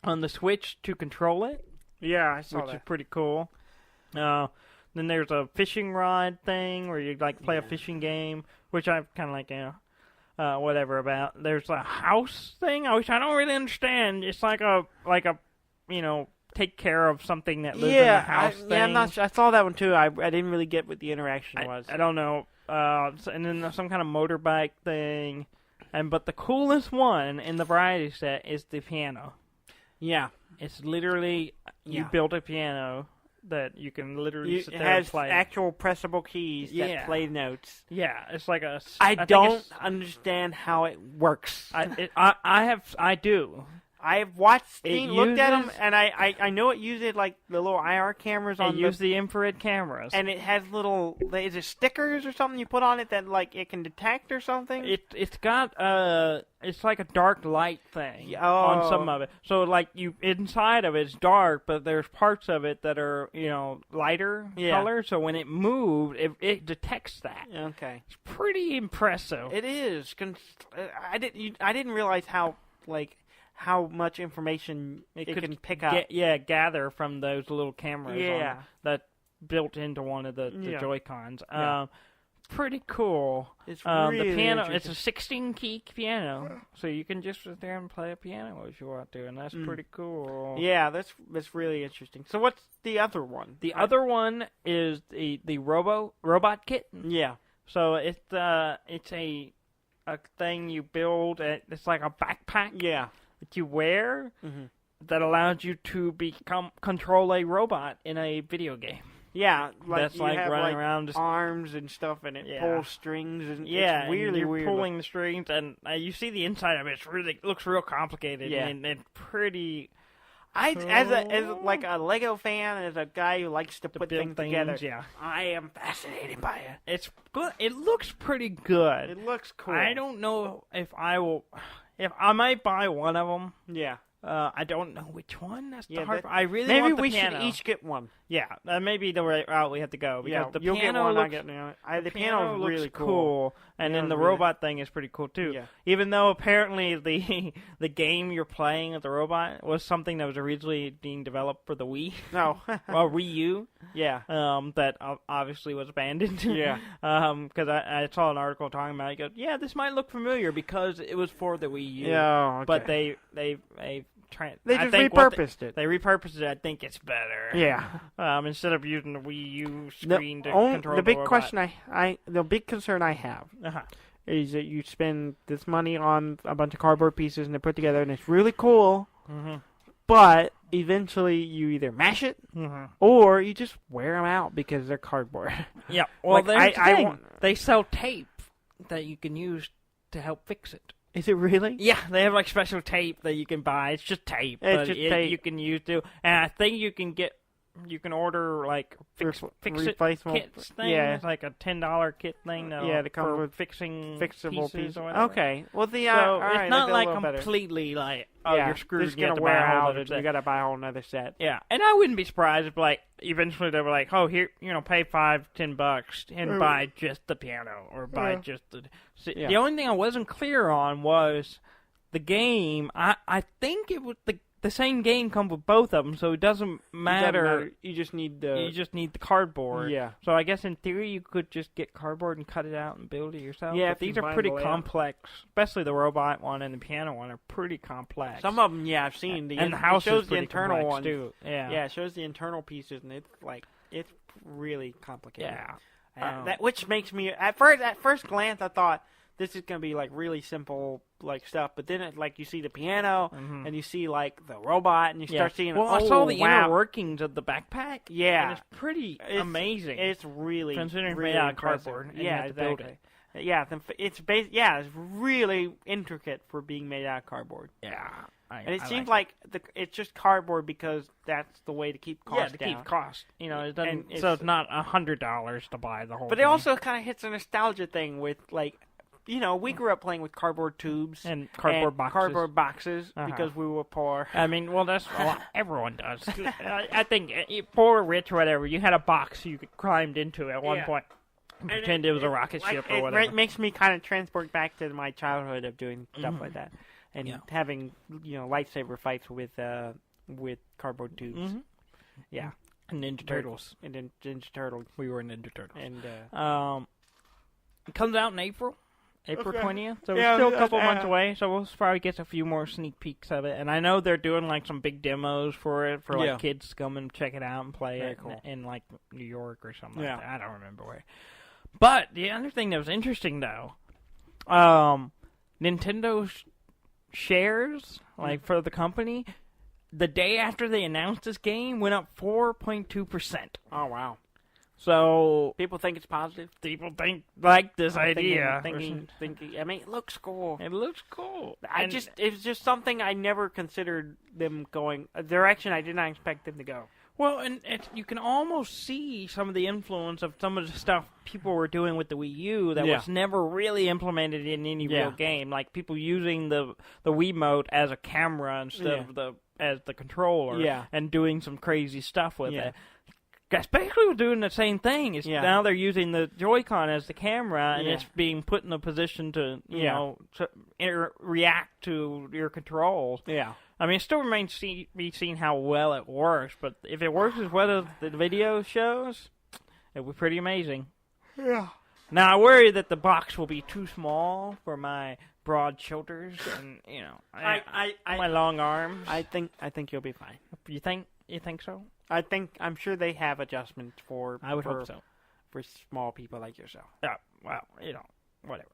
on the Switch to control it. Yeah, I saw that. Which is pretty cool. Then there's a fishing rod thing where you play a fishing game, which I kind of like, whatever about. There's a house thing, which I don't really understand. It's like a take care of something that lives in the house thing. Yeah, I'm not sure. I saw that one too. I didn't really get what the interaction was. I don't know. And then there's some kind of motorbike thing. But the coolest one in the variety set is the piano. Yeah. It's literally, you build a piano that you can literally sit there and play. It has actual pressable keys that play notes. Yeah, it's like a... I don't understand how it works. I do. I've looked at them, and I know it uses like the little IR cameras on. It uses the infrared cameras, and it has little. Is it stickers or something you put on it that like it can detect or something? It's got it's like a dark light thing on some of it. So like inside of it's dark, but there's parts of it that are lighter color. So when it moves, it detects that. Okay, it's pretty impressive. It is. I didn't realize how much information it can pick up. Gather from those little cameras that built into one of the Joy-Cons. Pretty cool. It's really the piano. It's a 16-key piano, so you can just sit there and play a piano if you want to, and that's pretty cool. Yeah, that's really interesting. So what's the other one? The other one is the robot kit. Yeah. So it's a thing you build. It's like a backpack. Yeah. That you wear that allows you to control a robot in a video game. Yeah, that's you have running around, arms and stuff, and it pulls strings, and it's weirdly you're weird. Pulling the strings, and you see the inside of it. It looks real complicated and pretty. As a Lego fan, as a guy who likes to put things together, I am fascinated by it. It's good. It looks pretty good. It looks cool. I don't know if I will. If I might buy one of them. Yeah. I don't know which one. That's the hard part. I really want the piano. Maybe we should each get one. Yeah, that may be the right route we have to go. Because the piano the piano looks really cool. And then the robot thing is pretty cool, too. Yeah. Even though apparently the game you're playing with the robot was something that was originally being developed for the Wii. No. Well, Wii U. Yeah. That obviously was abandoned. Yeah. Because I saw an article talking about it. It goes, yeah, this might look familiar because it was for the Wii U. Yeah, okay. But they just repurposed it. They repurposed it. I think it's better. Yeah. Instead of using the Wii U screen to control the big robot. question the big concern I have is that you spend this money on a bunch of cardboard pieces and they're put together and it's really cool, but eventually you either mash it or you just wear them out because they're cardboard. Yeah. Well, they sell tape that you can use to help fix it. Is it really? Yeah, they have special tape that you can buy. It's just tape. It's just tape you can use too. And I think you can get you can order like fix it replaceable kits thing. Yeah. It's like a $10 kit thing. To come for with fixable pieces. or whatever. Okay. Well, So all right, it's not I feel like a little better. completely like you're screwed. It's You have gonna to buy wear a whole out. other And set. you got to buy a whole another set. Yeah, and I wouldn't be surprised if like eventually they were like, oh, here, pay $5-10 and buy just the piano or buy just the. See, the only thing I wasn't clear on was the game. I think it was the same game comes with both of them, so it doesn't matter. You just need the. You just need the cardboard. Yeah. So I guess in theory you could just get cardboard and cut it out and build it yourself. Yeah, But if these you are find pretty the layout. complex, especially the robot one and the piano one are pretty complex. Some of them, I've seen. And the house it shows is the pretty internal complex one too. Yeah. it shows the internal pieces, and it's really complicated. Yeah. Which makes me at first glance I thought this is gonna be like really simple like stuff, but then you see the piano and you see like the robot and you start seeing. Well, I saw the inner workings of the backpack. Yeah, and it's pretty amazing. It's really considering really made out of impressive. cardboard. And Yeah, you have to build exactly. it. Yeah, it's really intricate for being made out of cardboard. Yeah, And it seems like it's just cardboard because that's the way to keep costs down. keep cost. It doesn't. And So it's not $100 to buy the whole. But thing. it also kind of hits a nostalgia thing with like, we grew up playing with cardboard tubes and cardboard boxes. because we were poor. I mean, well, that's everyone does. I think poor or rich or whatever, you had a box you climbed into at one point. And pretend it was a rocket ship or whatever. It makes me kind of transport back to my childhood of doing stuff like that. And having lightsaber fights with cardboard tubes. Yeah, and Ninja Turtles. And then Ninja Turtles. We were Ninja Turtles. And it comes out in April 20th. So Yeah, it's still a couple months away. So we'll probably get a few more sneak peeks of it. And I know they're doing like some big demos for it for like kids to come and check it out and play it in like New York or something like that. I don't remember where. But the other thing that was interesting though, Nintendo's shares, like for the company, the day after they announced this game went up 4.2%. Oh wow! So people think it's positive. People like this idea. Thinking. I mean, it looks cool. It looks cool. It was just something I never considered them going a direction I did not expect them to go. Well, and you can almost see some of the influence of some of the stuff people were doing with the Wii U that was never really implemented in any real game. Like people using the Wiimote as a camera instead of as the controller, and doing some crazy stuff with it. Especially with doing the same thing. Now they're using the Joy-Con as the camera, and it's being put in a position to react to your controls. Yeah. I mean, it still remains to be seen how well it works, but if it works as well as the video shows, it would be pretty amazing. Yeah. Now, I worry that the box will be too small for my broad shoulders and, my long arms. I think you'll be fine. You think so? I'm sure they have adjustments for. I would hope so. For small people like yourself. Yeah. Well, whatever.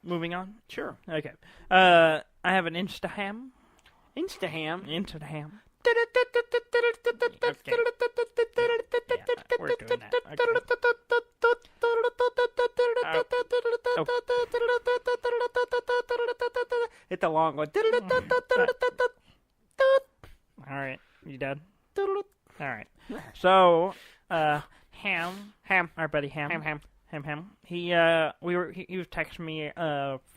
Moving on? Sure. Okay. I have an Instaham. Instaham? Instaham. Okay. Yeah, we're doing that. Okay. It's a long one. All right. You done? All right. So, Ham, our buddy Ham. He was texting me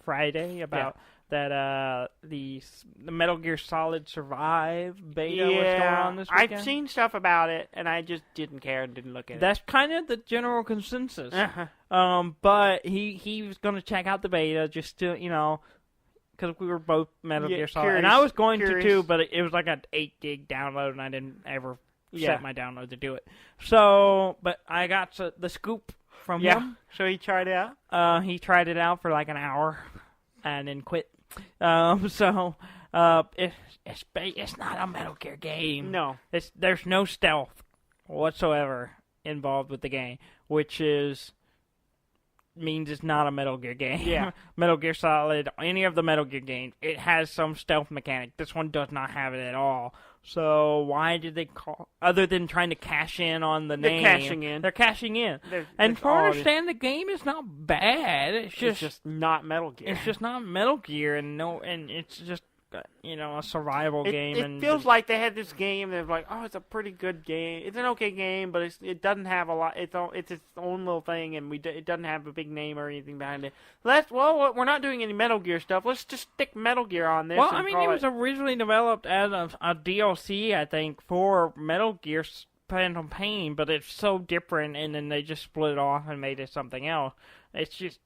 Friday about that the Metal Gear Solid Survive beta was going on this weekend. I've seen stuff about it, and I just didn't care and didn't look at it. That's kind of the general consensus. But he was going to check out the beta just to, because we were both Metal Gear Solid. And I was going to too, but it was like an 8 gig download, and I didn't ever set my download to do it. So, but I got the scoop from him. So he tried it out? He tried it out for like an hour and then quit. It's not a Metal Gear game. No. There's no stealth whatsoever involved with the game, which means it's not a Metal Gear game. Yeah. Metal Gear Solid, any of the Metal Gear games, it has some stealth mechanic. This one does not have it at all. So why did they call, other than trying to cash in on the name? They're cashing in. They're cashing in. And from what I understand, the game is not bad. It's just not Metal Gear. It's just not Metal Gear, and it's just a survival game. It feels like they had this game. They're like, oh, it's a pretty good game. It's an okay game, but it doesn't have a lot. It's its own little thing, and it doesn't have a big name or anything behind it. We're not doing any Metal Gear stuff. Let's just stick Metal Gear on this. Well, I mean, it was originally developed as a DLC, I think, for Metal Gear Phantom Pain, but it's so different, and then they just split it off and made it something else. It's just...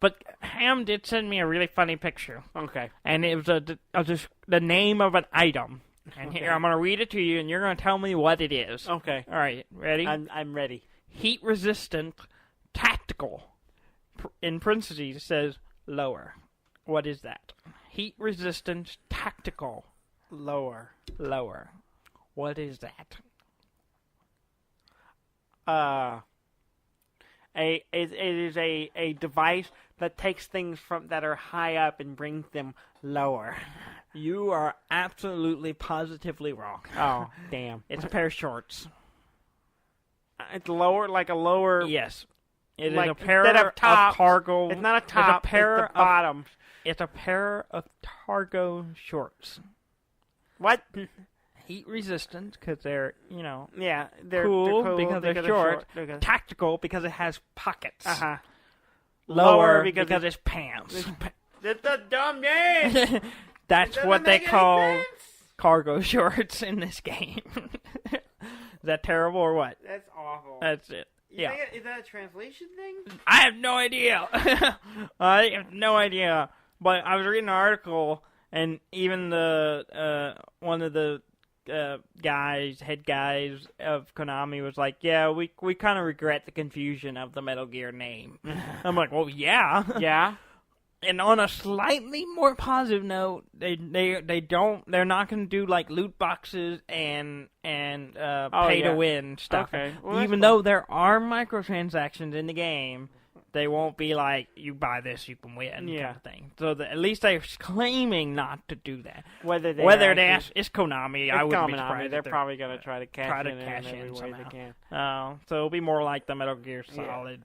But Ham did send me a really funny picture. Okay. And it was just the name of an item. And here, I'm going to read it to you, and you're going to tell me what it is. Okay. All right, ready? I'm ready. Heat-resistant, tactical. In parentheses, it says lower. What is that? Heat-resistant, tactical. Lower. What is that? It is a device that takes things that are high up and brings them lower. You are absolutely, positively wrong. Oh, damn. It's a pair of shorts. It's lower, like a lower... Yes. It like, is a pair of cargo... It's not a top, it's the bottom. It's a pair of cargo shorts. What? Heat resistant because they're, Yeah, they're cool because they're short. Tactical because it has pockets. Uh-huh. Lower because it's pants. It's a dumb name. That's what they call cargo shorts in this game. Is that terrible or what? That's awful. That's it. Yeah. Is that a translation thing? I have no idea. I have no idea. But I was reading an article, and even the one of the head guys of Konami was like, yeah, we kind of regret the confusion of the Metal Gear name. I'm like, well, yeah. Yeah. And on a slightly more positive note, they're not going to do like loot boxes and pay to win stuff. Okay. Well, even though there are microtransactions in the game, they won't be like, you buy this, you can win, kind of thing. So at least they're claiming not to do that. Whether it's Konami, I wouldn't be surprised. They're probably going to try to cash in every way somehow. they can. So it'll be more like the Metal Gear Solid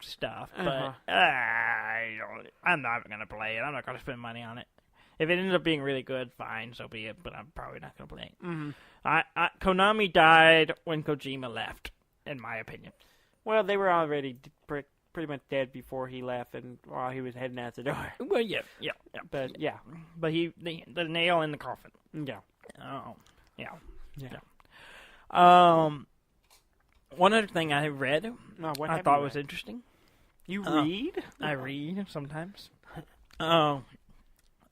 stuff. But I'm not going to play it. I'm not going to spend money on it. If it ends up being really good, fine, so be it. But I'm probably not going to play it. Mm-hmm. Konami died when Kojima left, in my opinion. Well, they were already pretty much dead before he left and while he was heading out the door. Well, yeah. But, yeah. But the nail in the coffin. Yeah. Oh, yeah. One other thing I read I thought was interesting. You read? I read sometimes.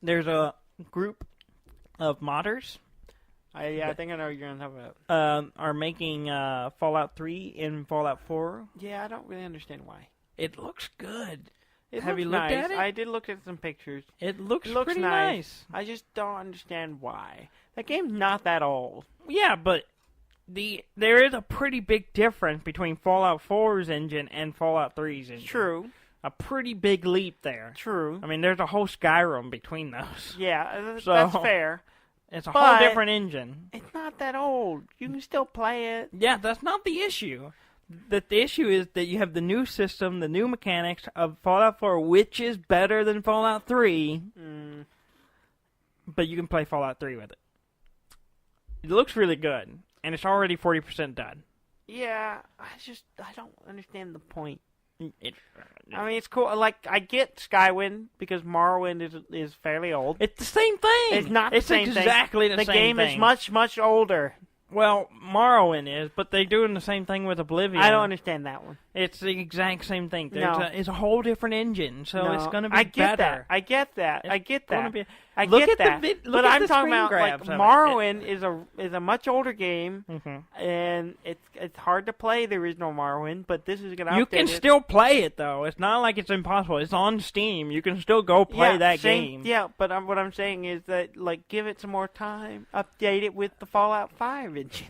There's a group of modders. I think I know what you're going to talk about. Are making Fallout 3 and Fallout 4. Yeah, I don't really understand why. It looks good. Have you looked at it? I did look at some pictures. It looks pretty nice. I just don't understand why. That game's not that old. Yeah, but there is a pretty big difference between Fallout 4's engine and Fallout 3's engine. True. A pretty big leap there. True. I mean, there's a whole Skyrim between those. Yeah, that's fair. It's a whole different engine. It's not that old. You can still play it. Yeah, that's not the issue. The issue is that you have the new system, the new mechanics of Fallout 4, which is better than Fallout 3. But you can play Fallout 3 with it. It looks really good, and it's already 40% done. Yeah, I don't understand the point. I mean, it's cool. Like, I get Skywind because Morrowind is fairly old. It's the same thing. It's not the same thing. It's exactly the same thing. The game is much, much older. Well, Morrowind is, but they're doing the same thing with Oblivion. I don't understand that one. It's the exact same thing. It's a whole different engine, so it's going to be better. I get that. I get that. But I'm talking about like Morrowind is a much older game, and it's hard to play the original Morrowind. But this is going to you can still play it though. It's not like it's impossible. It's on Steam. You can still go play that game. Yeah, but what I'm saying is that like give it some more time. Update it with the Fallout 5 engine.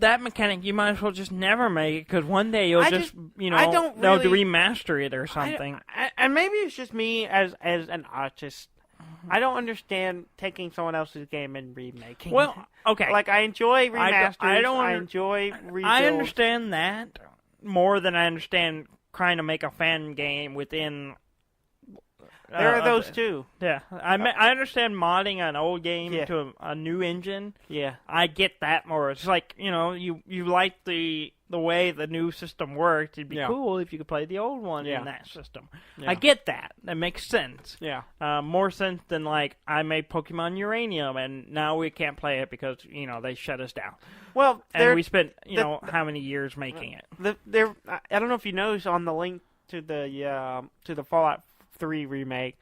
That mechanic, you might as well just never make it, because one day you'll they'll remaster it or something. And maybe it's just me as an artist. I don't understand taking someone else's game and remaking. Well, okay. Like, I enjoy remasters. I enjoy rebuilds. I understand that more than I understand trying to make a fan game within There are those too. Yeah, I understand modding an old game Yeah. to a new engine. Yeah. I get that more. It's like, you like the way the new system worked. It'd be Yeah. cool if you could play the old one Yeah. in that system. Yeah. I get that. That makes sense. Yeah. More sense than like I made Pokemon Uranium and now we can't play it because they shut us down. Well, And we spent how many years making it. I don't know if you noticed on the link to the Fallout 3 remake,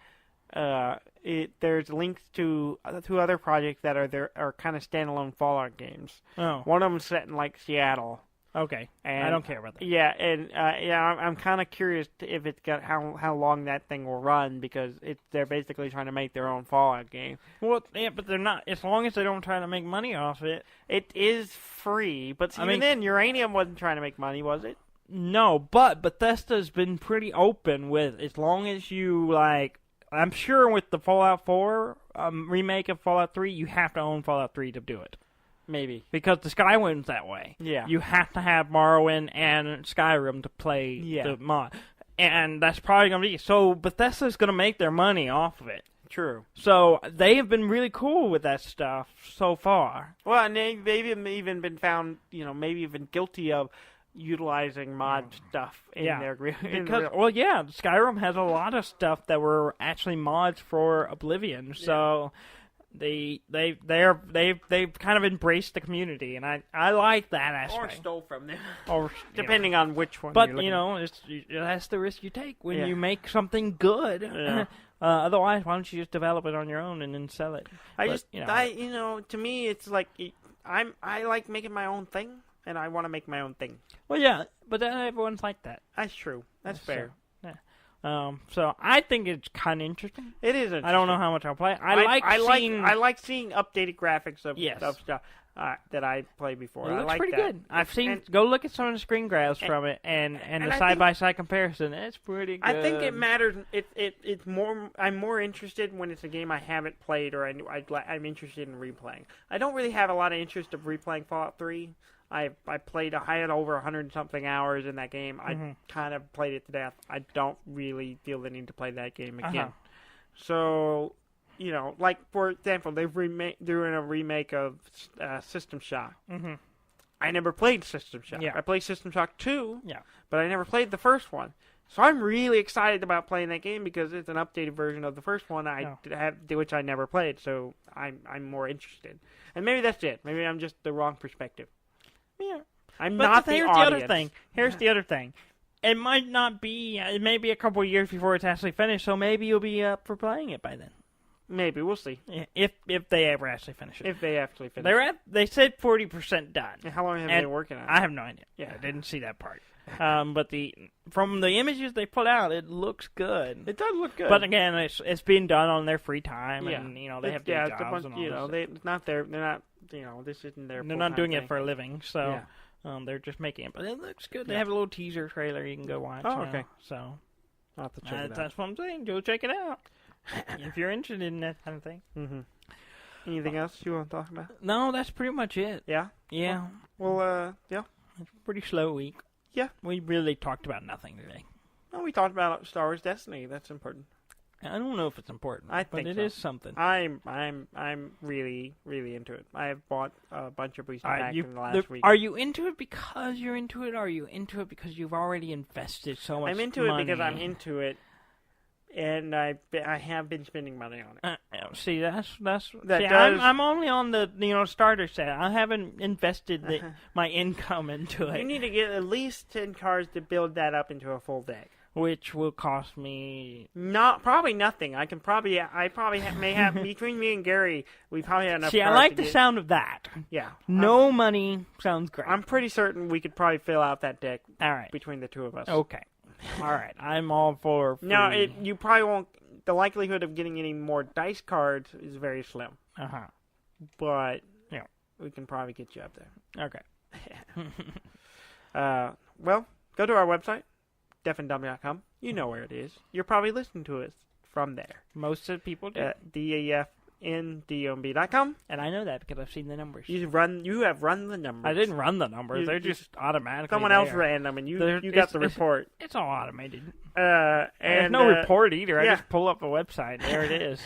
there's links to other projects that are kind of standalone Fallout games. Oh, One of them set in like Seattle. okay. And I don't care about that. Yeah, and I'm kind of curious if it's got how long that thing will run because they're basically trying to make their own Fallout game. Well, yeah, but they're not. As long as they don't try to make money off it. It is free, but even then, Uranium wasn't trying to make money, was it? No, but Bethesda's been pretty open with as long as you like. I'm sure with the Fallout 4 remake of Fallout 3, you have to own Fallout 3 to do it. Maybe. Because the Skywind's that way. Yeah. You have to have Morrowind and Skyrim to play the mod. And that's probably going to be... So Bethesda's going to make their money off of it. True. So they have been really cool with that stuff so far. Well, and they've even been found, maybe even guilty of utilizing mod stuff in their... Skyrim has a lot of stuff that were actually mods for Oblivion. So... They've kind of embraced the community, and I like that aspect. Or stole from them, or depending on which one. But that's the risk you take when you make something good. Yeah. Otherwise, why don't you just develop it on your own and then sell it? To me, it's like I like making my own thing, and I want to make my own thing. Well, yeah, but not everyone's like that. That's true. That's fair. So I think it's kind of interesting. It is interesting. I don't know how much I'll play. I like seeing updated graphics of stuff that I played before. It looks like pretty that. good. I've seen. Go look at some of the screen grabs from it and the side by side comparison. It's pretty good. I think it matters. It's more. I'm more interested when it's a game I haven't played or I'm interested in replaying. I don't really have a lot of interest of replaying Fallout 3. I had over 100-something hours in that game. I kind of played it to death. I don't really feel the need to play that game again. So, like, for example, they're doing a remake of System Shock. Mm-hmm. I never played System Shock. Yeah. I played System Shock 2, but I never played the first one. So I'm really excited about playing that game because it's an updated version of the first one which I never played, so I'm more interested. And maybe that's it. Maybe I'm just the wrong perspective. Yeah. I'm not the audience. Here's the other thing. It might not be... It may be a couple of years before it's actually finished, so maybe you'll be up for playing it by then. Maybe. We'll see. If they ever actually finish it. If they actually finish it. They said 40% done. And how long have they been working on it? I have no idea. Yeah, I didn't see that part. But from the images they put out, it looks good. It does look good. But again, it's being done on their free time, and they have day jobs and all this. It's not their. They're not. This isn't their. They're not doing it for a living, so they're just making it. But it looks good. They have a little teaser trailer you can go watch. Oh, okay. So I'll have to check it out. That's what I'm saying. Go check it out if you're interested in that kind of thing. Mm-hmm. Anything else you want to talk about? No, that's pretty much it. Yeah. Yeah. Well, yeah. It's a pretty slow week. Yeah. We really talked about nothing today. No, we talked about Star Wars Destiny. That's important. I don't know if it's important, but it is something. I'm really, really into it. I have bought a bunch of booster packs in the last week. Are you into it because you're into it, or are you into it because you've already invested so much money? I'm into it because I'm into it, and I have been spending money on it. See, I'm only on the starter set. I haven't invested my income into it. You need to get at least 10 cards to build that up into a full deck. Which will cost me probably nothing. I probably may have between me and Gary, we probably have enough. See, I like the sound of that. Yeah, no money sounds great. I'm pretty certain we could probably fill out that deck. All right, between the two of us. Okay, all right. I'm all for. Free. No, you probably won't. The likelihood of getting any more dice cards is very slim. But we can probably get you up there. Okay. Well, go to our website. deafandumb.com. You know where it is. You're probably listening to us from there. Most of the people do. ndomb.com. And I know that because I've seen the numbers. You have run the numbers. I didn't run the numbers. They're just automatically someone else ran them, and you got the report. It's all automated. And there's no report either. I just pull up a website. There it is.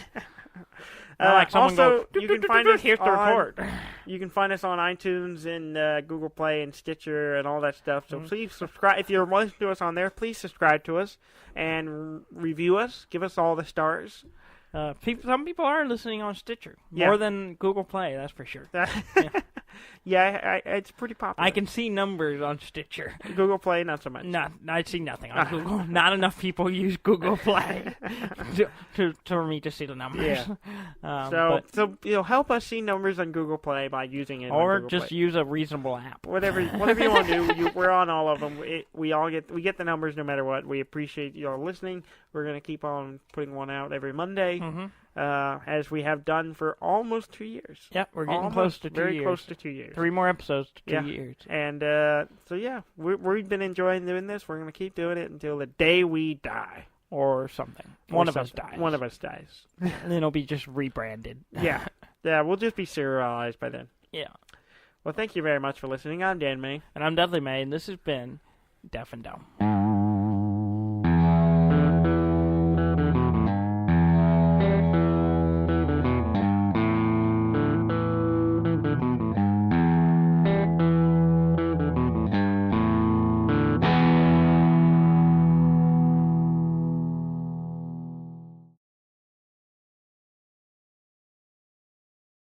Like also, you can find us here's the report. You can find us on iTunes and Google Play and Stitcher and all that stuff. So please subscribe. If you're listening to us on there, please subscribe to us and review us. Give us all the stars. Some people are listening on Stitcher more than Google Play. That's for sure. It's pretty popular. I can see numbers on Stitcher. Google Play, not so much. No, I see nothing on Google. Not enough people use Google Play for me to see the numbers. Yeah. So help us see numbers on Google Play by using it. Or on Google just Play. use a reasonable app. Whatever you want to do. We're on all of them. We get the numbers no matter what. We appreciate you all listening. We're going to keep on putting one out every Monday. As we have done for almost 2 years. Yep, we're getting close to 2 years. Very close to 2 years. 3 more episodes to 2 years. And we've been enjoying doing this. We're going to keep doing it until the day we die. Or something. One of us dies. One of us dies. And then it'll be just rebranded. Yeah, we'll just be serialized by then. Yeah. Well, thank you very much for listening. I'm Dan May. And I'm Dudley May, and this has been Deaf and Dumb.